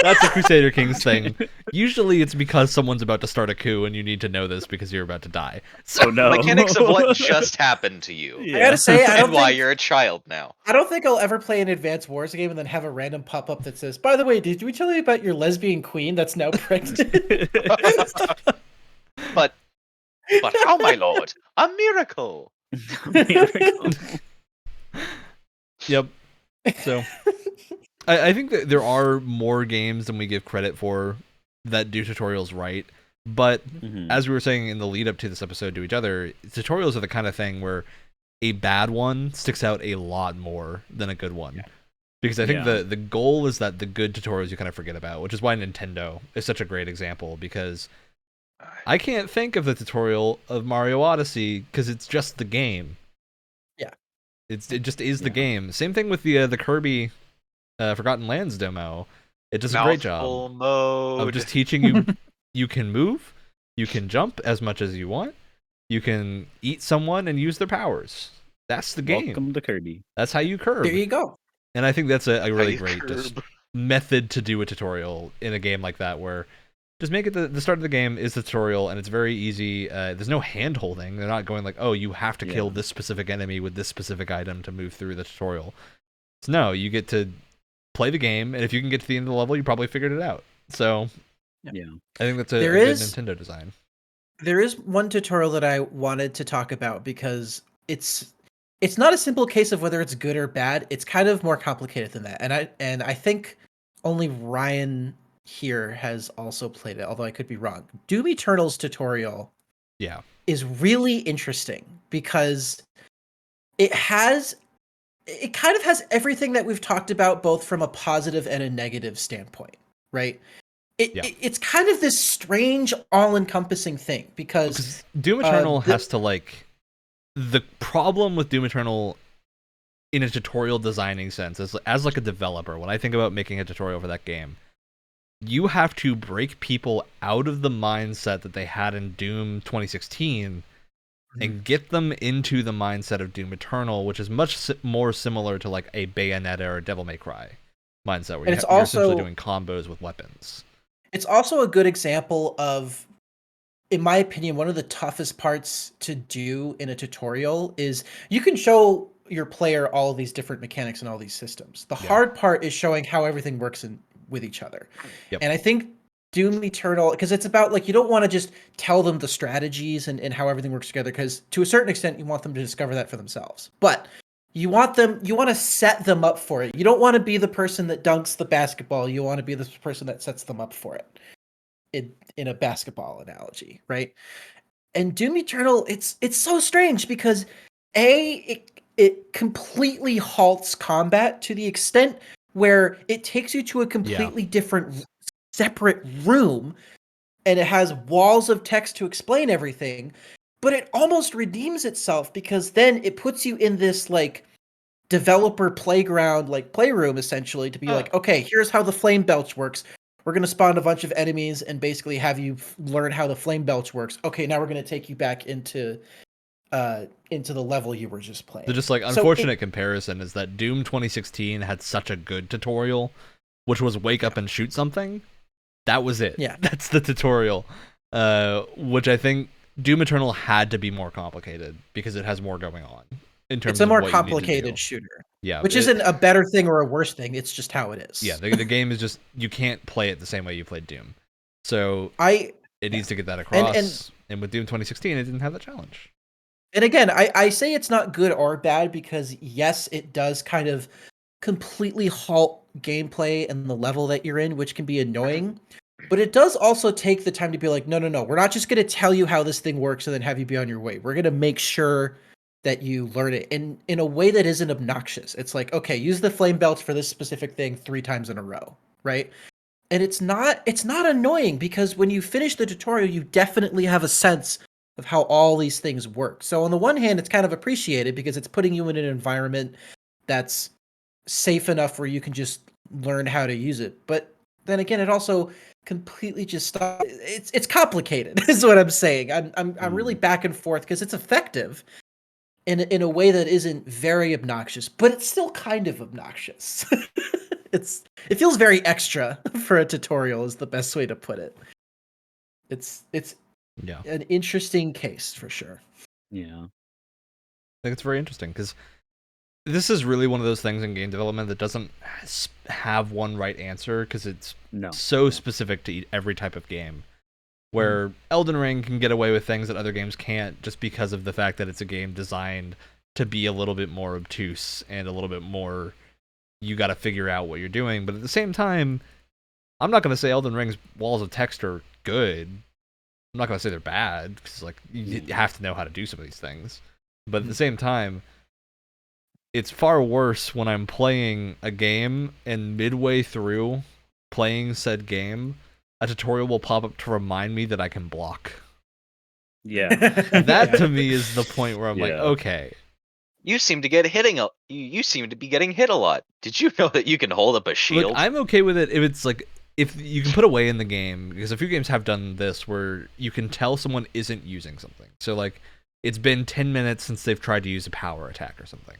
That's a Crusader Kings thing. Usually it's because someone's about to start a coup and you need to know this because you're about to die. So no. Mechanics of what just happened to you. I gotta say, and why you're a child now. I don't think I'll ever play an Advanced Wars game and then have a random pop-up that says, by the way, did we tell you about your lesbian queen that's now pregnant? But how, my lord? A miracle! Yep. So, I think that there are more games than we give credit for that do tutorials right. But as we were saying in the lead up to this episode to each other, tutorials are the kind of thing where a bad one sticks out a lot more than a good one. Yeah. Because I think the goal is that the good tutorials you kind of forget about, which is why Nintendo is such a great example, because I can't think of the tutorial of Mario Odyssey because it's just the game. It just is the game. Same thing with the Kirby Forgotten Lands demo. It does a great job of just teaching you you can move, you can jump as much as you want, you can eat someone and use their powers. That's the game. Welcome to Kirby. That's how you curb. There you go. And I think that's a really great just method to do a tutorial in a game like that, where just make it the start of the game is the tutorial, and it's very easy. There's no hand holding. They're not going like, oh, you have to kill this specific enemy with this specific item to move through the tutorial. So no, you get to play the game, and if you can get to the end of the level, you probably figured it out. So I think that's a good Nintendo design. There is one tutorial that I wanted to talk about because it's not a simple case of whether it's good or bad. It's kind of more complicated than that. And I think only Ryan here has also played it, although I could be wrong. Doom Eternal's tutorial is really interesting because it kind of has everything that we've talked about, both from a positive and a negative standpoint, right? it's kind of this strange, all-encompassing thing because Doom Eternal the- has to like the problem with Doom Eternal in a tutorial designing sense is as like a developer, when I think about making a tutorial for that game, you have to break people out of the mindset that they had in Doom 2016 and get them into the mindset of Doom Eternal, which is much more similar to like a Bayonetta or a Devil May Cry mindset, where you're essentially doing combos with weapons. It's also a good example of, in my opinion, one of the toughest parts to do in a tutorial is you can show your player all these different mechanics and all these systems. The hard part is showing how everything works with each other. Yep. And I think Doom Eternal, because it's about like, you don't want to just tell them the strategies and how everything works together, because to a certain extent you want them to discover that for themselves. But you want to set them up for it. You don't want to be the person that dunks the basketball. You want to be the person that sets them up for it. In a basketball analogy, right? And Doom Eternal, it's so strange because it completely halts combat to the extent where it takes you to a completely different, separate room, and it has walls of text to explain everything, but it almost redeems itself because then it puts you in this like developer playground, like playroom essentially, to be like, okay, here's how the flame belch works. We're going to spawn a bunch of enemies and basically have you learn how the flame belch works. Okay, now we're going to take you back into the level you were just playing. The just like unfortunate comparison is that Doom 2016 had such a good tutorial, which was wake up and shoot something. That was it. Yeah. That's the tutorial. Which I think Doom Eternal had to be more complicated because it has more going on. In terms it's a of more what complicated shooter. Yeah. Which isn't a better thing or a worse thing. It's just how it is. Yeah, the game is just, you can't play it the same way you played Doom. So it needs to get that across. And with Doom 2016, it didn't have that challenge. And again, I say it's not good or bad because yes, it does kind of completely halt gameplay and the level that you're in, which can be annoying. But it does also take the time to be like, no, we're not just going to tell you how this thing works and then have you be on your way. We're going to make sure that you learn it in a way that isn't obnoxious. It's like, okay, use the flame belch for this specific thing 3 times in a row, right? And it's not annoying because when you finish the tutorial, you definitely have a sense of how all these things work. So on the one hand, it's kind of appreciated because it's putting you in an environment that's safe enough where you can just learn how to use it. But then again, it also completely just stops. It's complicated, is what I'm saying. I'm really back and forth because it's effective in a way that isn't very obnoxious, but it's still kind of obnoxious. It feels very extra for a tutorial is the best way to put it. It's an interesting case for sure. Yeah. I think it's very interesting because this is really one of those things in game development that doesn't have one right answer because it's so specific to every type of game. Where Elden Ring can get away with things that other games can't just because of the fact that it's a game designed to be a little bit more obtuse and a little bit more, you got to figure out what you're doing. But at the same time, I'm not going to say Elden Ring's walls of text are good. I'm not going to say they're bad because like you have to know how to do some of these things. But at the same time, it's far worse when I'm playing a game and midway through playing said game, a tutorial will pop up to remind me that I can block. Yeah. That to me is the point where I'm like, okay. You seem to you seem to be getting hit a lot. Did you know that you can hold up a shield? Look, I'm okay with it if it's like, if you can put away in the game, because a few games have done this where you can tell someone isn't using something. So like, it's been 10 minutes since they've tried to use a power attack or something.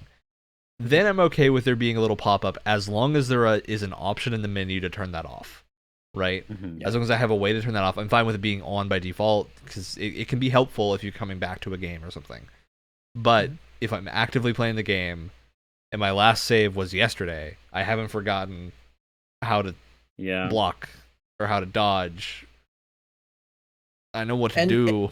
Then I'm okay with there being a little pop-up as long as there is an option in the menu to turn that off. Right? As long as I have a way to turn that off, I'm fine with it being on by default because it can be helpful if you're coming back to a game or something. But if I'm actively playing the game and my last save was yesterday, I haven't forgotten how to block or how to dodge. I know what to do.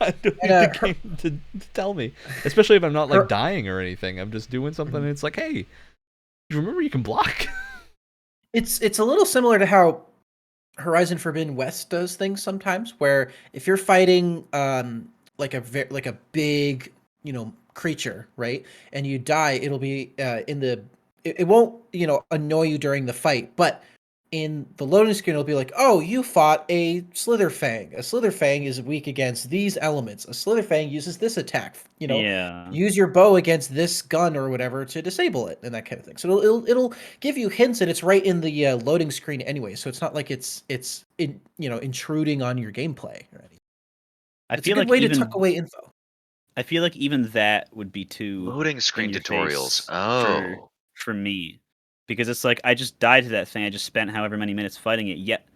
I don't need the game to tell me. Especially if I'm not like dying or anything. I'm just doing something and it's like, hey, you remember you can block? It's a little similar to how Horizon Forbidden West does things sometimes, where if you're fighting like a big creature, right, and you die, it'll be it won't annoy you during the fight, but in the loading screen, it'll be like, oh, you fought a Slitherfang. A Slitherfang is weak against these elements. A Slitherfang uses this attack. Yeah. Use your bow against this gun or whatever to disable it, and that kind of thing. So it'll give you hints, and it's right in the loading screen anyway. So it's not like it's intruding on your gameplay or anything. I It's a feel good like way to even tuck away info. I feel like even that would be too Loading in screen your tutorials. face Oh. for me, because it's like I just died to that thing. I just spent however many minutes fighting it. Yet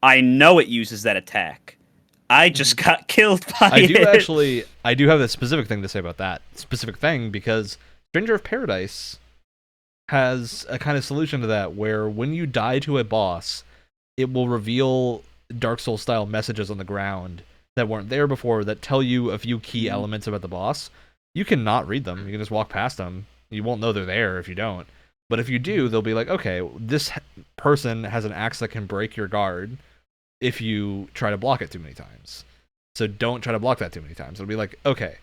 I know it uses that attack. I just got killed by it. I do have a specific thing to say about that specific thing, because Stranger of Paradise has a kind of solution to that where when you die to a boss, it will reveal Dark Souls style messages on the ground that weren't there before that tell you a few key elements about the boss. You can not read them. You can just walk past them. You won't know they're there if you don't. But if you do, they'll be like, okay, this person has an axe that can break your guard if you try to block it too many times. So don't try to block that too many times. It'll be like, okay,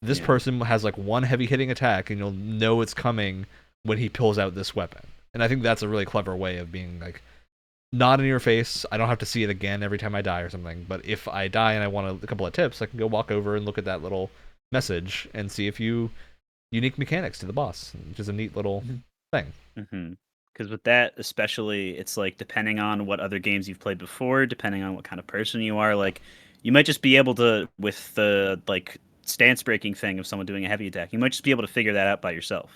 this person has like one heavy hitting attack, and you'll know it's coming when he pulls out this weapon. And I think that's a really clever way of being like, not in your face. I don't have to see it again every time I die or something. But if I die and I want a couple of tips, I can go walk over and look at that little message and see if you unique mechanics to the boss, which is a neat little thing. Because with that, especially, it's like depending on what other games you've played before, depending on what kind of person you are, like you might just be able to, with the like stance breaking thing of someone doing a heavy attack, you might just be able to figure that out by yourself.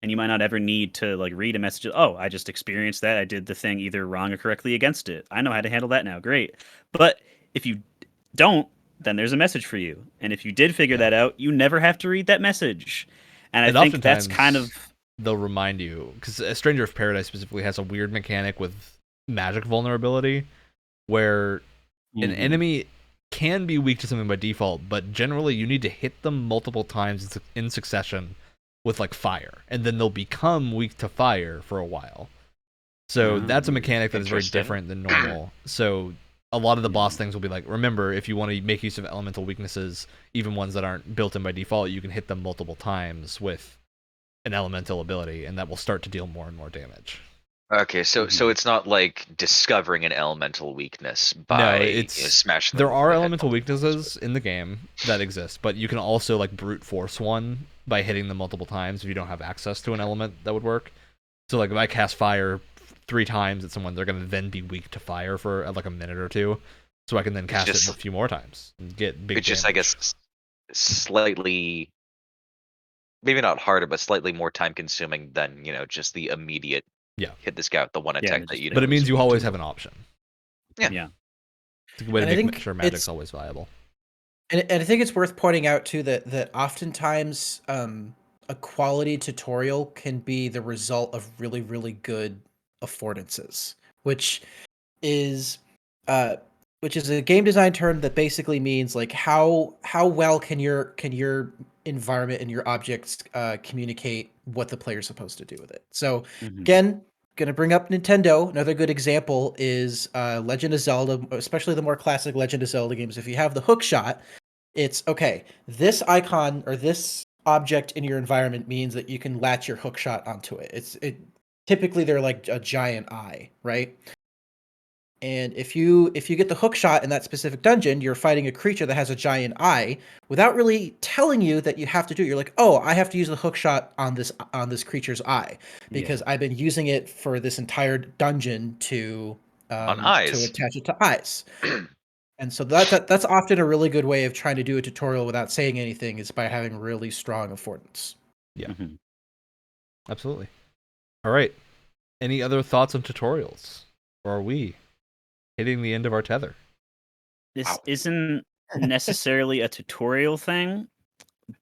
And you might not ever need to like read a message. Oh, I just experienced that. I did the thing either wrong or correctly against it. I know how to handle that now. Great. But if you don't, then there's a message for you. And if you did figure that out, you never have to read that message. And I think that's kind of, they'll remind you, because A Stranger of Paradise specifically has a weird mechanic with magic vulnerability where an enemy can be weak to something by default, but generally you need to hit them multiple times in succession with like fire, and then they'll become weak to fire for a while. So that's a mechanic that is very different than normal. So a lot of the boss things will be like, remember, if you want to make use of elemental weaknesses, even ones that aren't built in by default, you can hit them multiple times with an elemental ability, and that will start to deal more and more damage. Okay, so it's not like discovering an elemental weakness by smashing. There are elemental weaknesses in the game that exist, but you can also like brute force one by hitting them multiple times if you don't have access to an element that would work. So like if I cast fire 3 times at someone, they're gonna then be weak to fire for like a minute or two, so I can then cast it a few more times and get big damage. It's just, I guess, slightly, maybe not harder, but slightly more time consuming than just the immediate hit this guy with the one attack that you know. But it means you always have an option. Yeah. It's a good way to make sure magic's always viable. And I think it's worth pointing out too that oftentimes a quality tutorial can be the result of really, really good affordances, which is a game design term that basically means like how well can your environment and your objects communicate what the player's supposed to do with it. So again, gonna bring up Nintendo. Another good example is Legend of Zelda, especially the more classic Legend of Zelda games. If you have the hook shot, it's okay. This icon or this object in your environment means that you can latch your hook shot onto it. Typically they're like a giant eye, right? And if you get the hook shot in that specific dungeon, you're fighting a creature that has a giant eye without really telling you that you have to do it. You're like, oh, I have to use the hook shot on this creature's eye because I've been using it for this entire dungeon to attach it to eyes. And so that's often a really good way of trying to do a tutorial without saying anything, is by having really strong affordance. Yeah, absolutely. All right. Any other thoughts on tutorials, or are we hitting the end of our tether? This isn't necessarily a tutorial thing,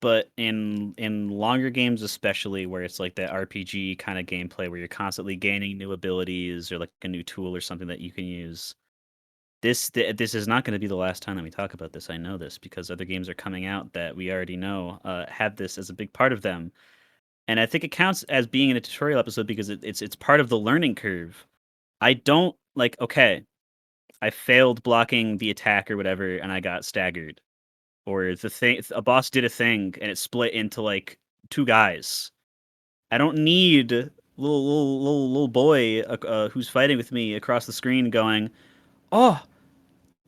but in longer games especially, where it's like that RPG kind of gameplay where you're constantly gaining new abilities or like a new tool or something that you can use. This is not going to be the last time that we talk about this. I know this because other games are coming out that we already know have this as a big part of them. And I think it counts as being in a tutorial episode because it's part of the learning curve. I don't like, okay, I failed blocking the attack or whatever, and I got staggered. Or a boss did a thing and it split into like 2 guys. I don't need little boy who's fighting with me across the screen, going, "Oh,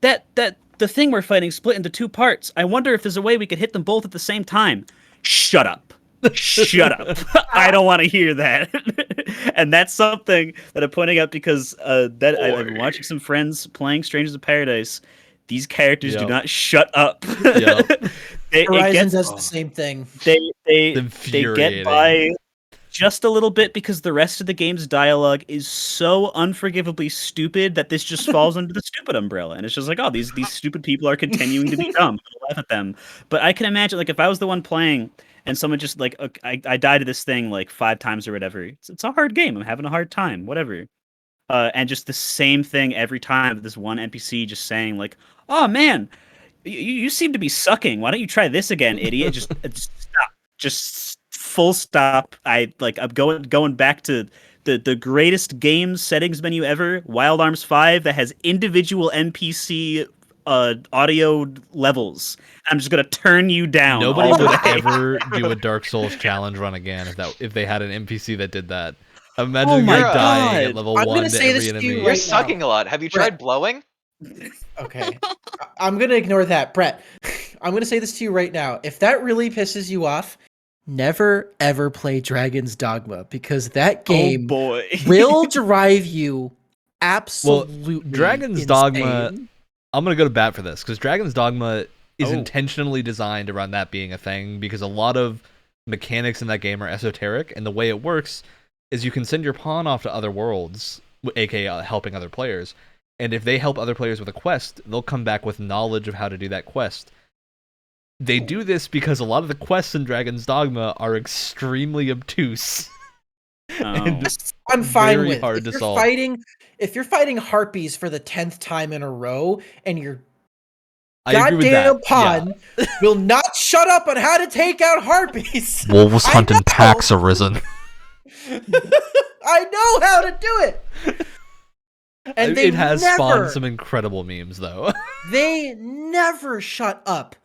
that the thing we're fighting split into two parts. I wonder if there's a way we could hit them both at the same time." Shut up. Shut up. I don't want to hear that. And that's something that I'm pointing out because I've been watching some friends playing Strangers of Paradise. These characters do Yep. not shut up. Yep. Horizon does the same thing. They get Infuriating. by just a little bit because the rest of the game's dialogue is so unforgivably stupid that this just falls under the stupid umbrella, and it's just like, oh, these stupid people are continuing to be dumb. I laugh at them, but I can imagine, like, if I was the one playing and someone just like, okay, I died to this thing like 5 times or whatever. It's a hard game. I'm having a hard time. Whatever. And just the same thing every time. This one NPC just saying like, "Oh man, you seem to be sucking. Why don't you try this again, idiot?" Just stop. Just full stop. I'm going back to the greatest game settings menu ever, Wild Arms 5, that has individual NPC audio levels. I'm just gonna turn you down. Nobody all the would way. ever do a Dark Souls challenge run again if they had an NPC that did that. Imagine Oh my you're dying God. at level I'm 1 gonna to say every this to you enemy. You're right sucking a lot. Have you tried Brett. blowing? Okay. I'm going to ignore that. Brett, I'm going to say this to you right now. If that really pisses you off, never ever play Dragon's Dogma, because that game Oh boy. will drive you absolutely Dragon's insane. Dogma, I'm going to go to bat for this, because Dragon's Dogma is Oh. intentionally designed around that being a thing, because a lot of mechanics in that game are esoteric, and the way it works is you can send your pawn off to other worlds, aka helping other players, and if they help other players with a quest, they'll come back with knowledge of how to do that quest. They do this because a lot of the quests in Dragon's Dogma are extremely obtuse. And I'm fine very with hard if to you're solve. if you're fighting harpies for the 10th time in a row and your I agree with goddamn that. pawn will not shut up on how to take out harpies. Wolves I hunt in know. packs arisen. I know how to do it. And It has never, spawned some incredible memes, though. they never shut up.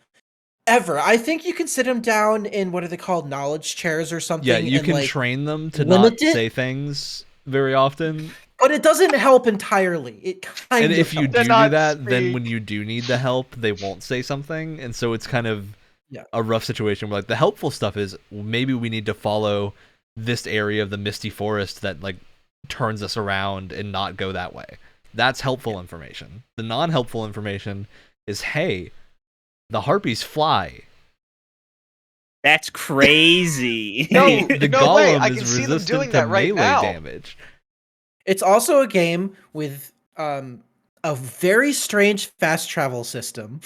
Ever. I think you can sit them down in, what are they called, knowledge chairs or something. Yeah, you and, can like, train them to limit not it? say things very often. But it doesn't help entirely. It kind And of if you helps. do not that, then speak. when you do need the help, they won't say something. And so it's kind of Yeah. a rough situation where, like, the helpful stuff is maybe we need to follow this area of the misty forest that, like, turns us around and not go that way. That's helpful information. The non-helpful information is, hey, the harpies fly. That's crazy. No, The no way. golem I is can see them resistant doing to that right melee now. damage. It's also a game with a very strange fast travel system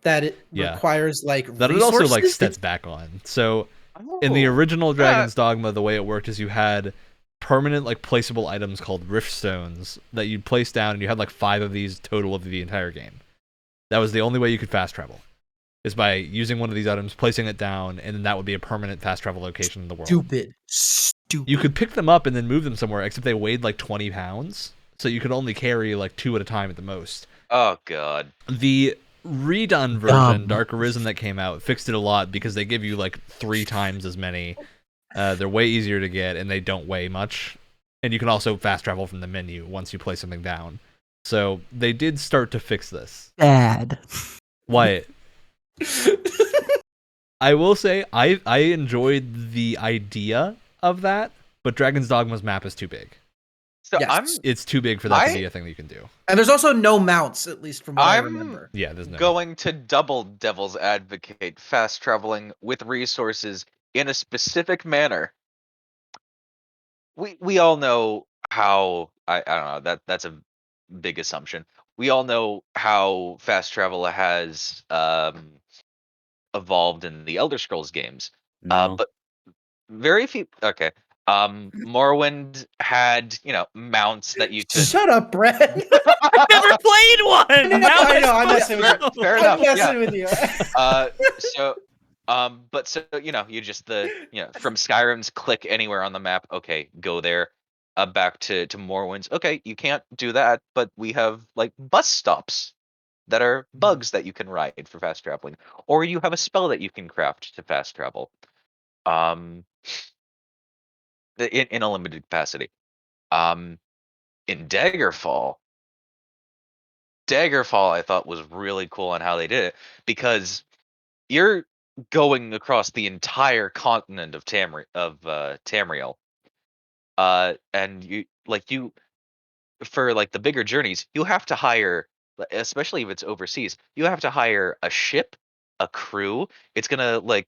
that it Yeah. requires, like, That it resources. also, like, steps back on. So in the Oh. original Dragon's Dogma, the way it worked is you had permanent, like, placeable items called rift stones that you'd place down, and you had like 5 of these total of the entire game. That was the only way you could fast travel, is by using one of these items, placing it down, and then that would be a permanent fast travel location in the world. Stupid. You could pick them up and then move them somewhere, except they weighed like 20 pounds, so you could only carry like 2 at a time at the most. Oh god. The redone version, Dumb. Dark Arisen, that came out fixed it a lot because they give you like 3 times as many. They're way easier to get, and they don't weigh much. And you can also fast travel from the menu once you place something down. So they did start to fix this. Bad. Wyatt, I will say I enjoyed the idea of that, but Dragon's Dogma's map is too big. So Yes. It's too big for that to be a thing that you can do. And there's also no mounts, at least from what I I'm remember. Yeah, there's I'm no. going to double devil's advocate fast traveling with resources in a specific manner. We all know how I don't know, that's a big assumption. We all know how fast travel has evolved in the Elder Scrolls games. No. But very few. Okay. Morrowind had, mounts that you could. Shut up, Brett. Never played one. Now I know, I'm messing with you. Fair I'm enough. messing Yeah. with you. You just from Skyrim's click anywhere on the map. Okay, go there. Back to Morrowind's. Okay, you can't do that, but we have like bus stops that are bugs that you can ride for fast traveling, or you have a spell that you can craft to fast travel. Um, in a limited capacity. In Daggerfall, I thought was really cool on how they did it, because you're going across the entire continent of Tamriel, and you for like the bigger journeys, you have to hire, especially if it's overseas, you have to hire a ship, a crew. It's gonna like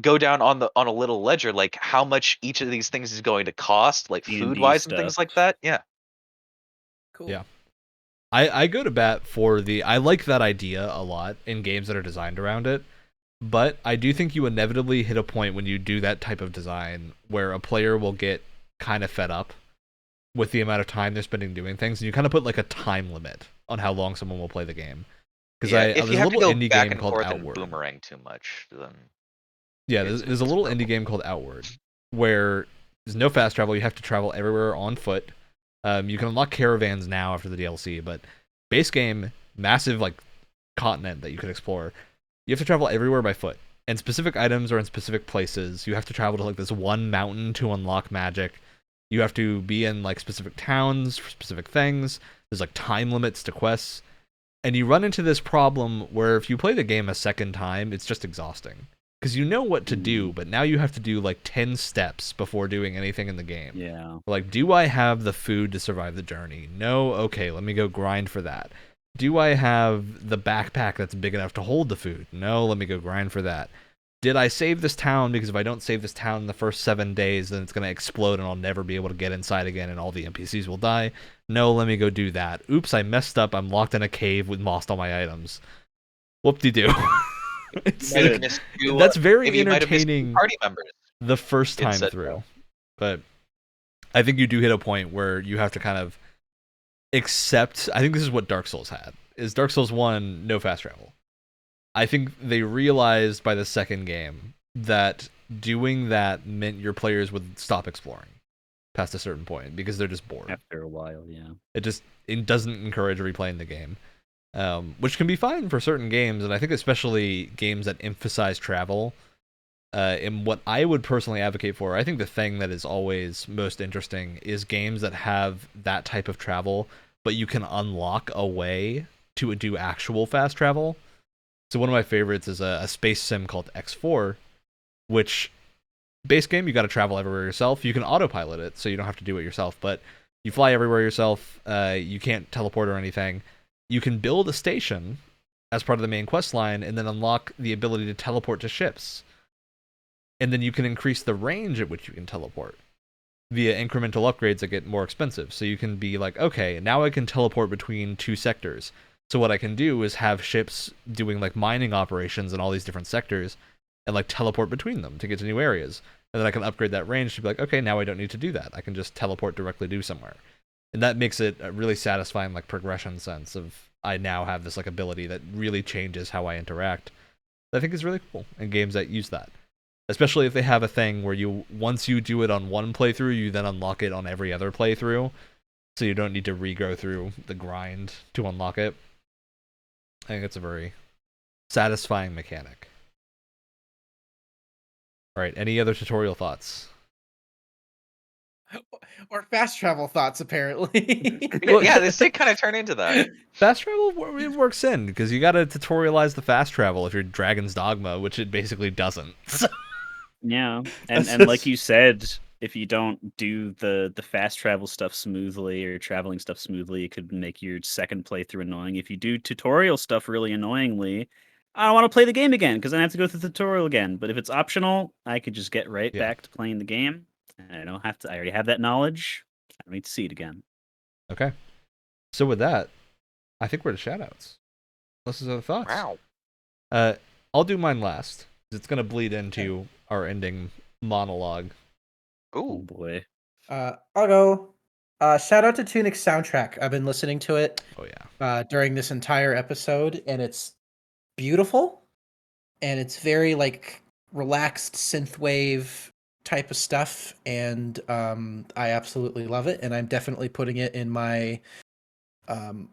go down on a little ledger, like how much each of these things is going to cost, like food D&D wise and things stuff. like that. Yeah. Cool. Yeah. I go to bat for I like that idea a lot in games that are designed around it, but I do think you inevitably hit a point when you do that type of design where a player will get kind of fed up with the amount of time they're spending doing things, and you kind of put like a time limit on how long someone will play the game. Because Yeah. there's If you a have to little go indie back game and called forth and Outward. boomerang too much, then Yeah, it's there's a little indie horrible. game called Outward where there's no fast travel. You have to travel everywhere on foot. You can unlock caravans now after the DLC, but base game, massive like continent that you could explore. You have to travel everywhere by foot, and specific items are in specific places. You have to travel to like this one mountain to unlock magic. You have to be in like specific towns for specific things. There's like time limits to quests, and you run into this problem where if you play the game a second time, it's just exhausting because you know what to do, but now you have to do like 10 steps before doing anything in the game. Yeah. Like, do I have the food to survive the journey? No? Okay, let me go grind for that. Do I have the backpack that's big enough to hold the food? No, let me go grind for that. Did I save this town? Because if I don't save this town in the first 7 days, then it's going to explode and I'll never be able to get inside again and all the NPCs will die. No, let me go do that. Oops, I messed up. I'm locked in a cave with lost all my items. Whoop-de-doo. That's very maybe you might have missed entertaining party members the first in time said through. town. But I think you do hit a point where you have to kind of accept. I think this is what Dark Souls had. Is Dark Souls 1 no fast travel? I think they realized by the second game that doing that meant your players would stop exploring past a certain point because they're just bored. After a while, yeah. It doesn't encourage replaying the game, which can be fine for certain games, and I think especially games that emphasize travel. And what I would personally advocate for, I think the thing that is always most interesting is games that have that type of travel, but you can unlock a way to do actual fast travel. So one of my favorites is a space sim called X4, which base game, you got to travel everywhere yourself. You can autopilot it, so you don't have to do it yourself, but you fly everywhere yourself. You can't teleport or anything. You can build a station as part of the main quest line and then unlock the ability to teleport to ships. And then you can increase the range at which you can teleport via incremental upgrades that get more expensive. So you can be like, okay, now I can teleport between 2 sectors. So what I can do is have ships doing like mining operations in all these different sectors and like teleport between them to get to new areas. And then I can upgrade that range to be like, okay, now I don't need to do that. I can just teleport directly to somewhere. And that makes it a really satisfying like progression sense of I now have this like ability that really changes how I interact. That I think is really cool in games that use that. Especially if they have a thing where you once you do it on one playthrough, you then unlock it on every other playthrough. So you don't need to re-go through the grind to unlock it. I think it's a very satisfying mechanic. All right, any other tutorial thoughts? Or fast travel thoughts, apparently. Yeah, this did kind of turn into that. Fast travel it works in because you got to tutorialize the fast travel if you're Dragon's Dogma, which it basically doesn't. So. Yeah, and like you said, if you don't do the fast travel stuff smoothly or traveling stuff smoothly, it could make your second playthrough annoying. If you do tutorial stuff really annoyingly, I don't want to play the game again because then I have to go through the tutorial again. But if it's optional, I could just get right back to playing the game. And I don't have to. I already have that knowledge. I don't need to see it again. Okay. So with that, I think we're to shoutouts. Unless there's other thoughts. Wow. I'll do mine last. It's gonna bleed into our ending monologue. Oh Ooh. boy. I'll go. Shout out to Tunic's soundtrack. I've been listening to it Oh yeah. during this entire episode, and it's beautiful, and it's very like relaxed synthwave type of stuff, and I absolutely love it, and I'm definitely putting it in my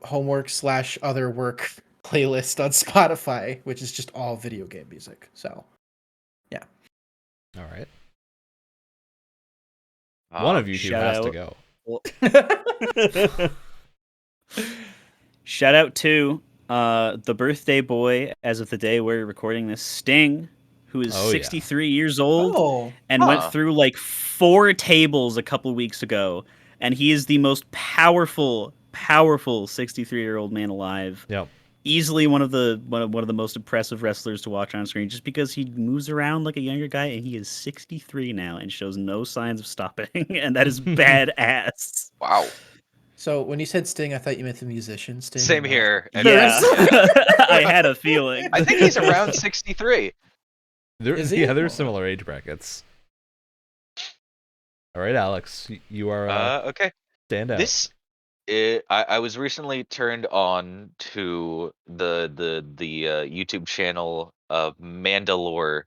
homework / other work playlist on Spotify, which is just all video game music. So, yeah. All right. One of you two shout has to out. go. Shout out to the birthday boy, as of the day we're recording this, Sting, who is Oh, yeah. 63 years old Oh, and went Huh. through like 4 tables a couple weeks ago, and he is the most powerful 63-year-old man alive. Yep. Easily one of the most impressive wrestlers to watch on screen, just because he moves around like a younger guy, and he is 63 now and shows no signs of stopping, and that is badass. Wow. so when you said Sting, I thought you meant the musician Sting. Same and not here. the And Yeah, wrestler. I had a feeling. I think he's around 63. Is he? Yeah, there's Oh. similar age brackets. All right, Alex, you are Okay. stand out. I was recently turned on to the YouTube channel of Mandalore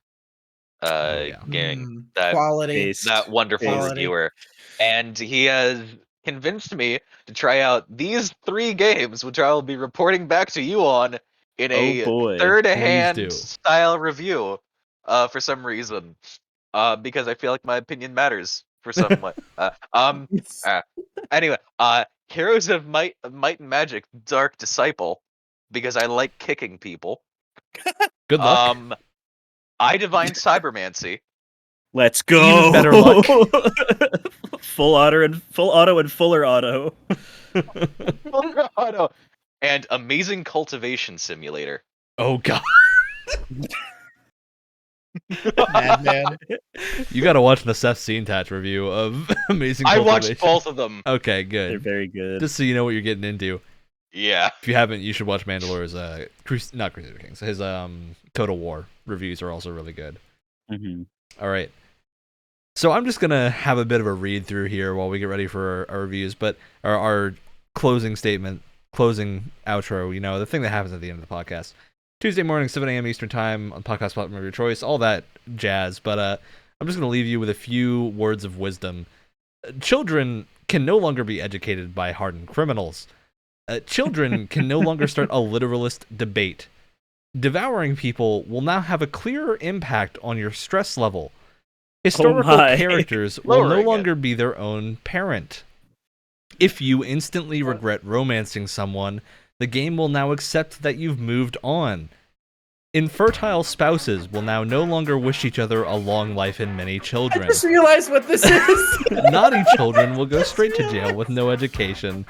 yeah. gaming, Quality. Based. that wonderful Quality. reviewer, and he has convinced me to try out these 3 games, which I will be reporting back to you on in Oh a boy. third-hand Please do. style review, for some reason, because I feel like my opinion matters for some way. Anyway, Heroes of Might and Magic: Dark Disciple, because I like kicking people. Good luck. I Divine Cybermancy. Let's go. Even better luck. Full auto and fuller auto. Auto, and Amazing Cultivation Simulator. Oh god, Madman. you got to watch the Seth Seentatch review of Amazing I Cultivation. watched both of them. Okay, They're good. very good. Just so you know what you're getting into. Yeah. If you haven't, you should watch Mandalore's not Crusader Kings. His Total War reviews are also really good. Mhm. All right. So I'm just gonna have a bit of a read through here while we get ready for our reviews, but our closing statement, closing outro. You know, the thing that happens at the end of the podcast. Tuesday morning, 7 a.m. Eastern Time on podcast platform of your choice, all that jazz. But I'm just gonna leave you with a few words of wisdom. Children can no longer be educated by hardened criminals. Children can no longer start a literalist debate. Devouring people will now have a clearer impact on your stress level. Historical my. characters will no Lowering it. longer be their own parent. If you instantly regret romancing someone, the game will now accept that you've moved on. Infertile spouses will now no longer wish each other a long life and many I children. just realized what this is. Naughty children will go straight to jail with no education.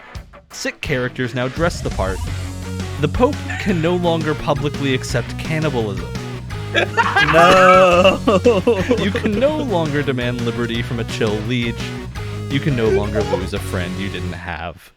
Sick characters now dress the part. The Pope can no longer publicly accept cannibalism. No. You can no longer demand liberty from a chill liege. You can no longer lose a friend you didn't have.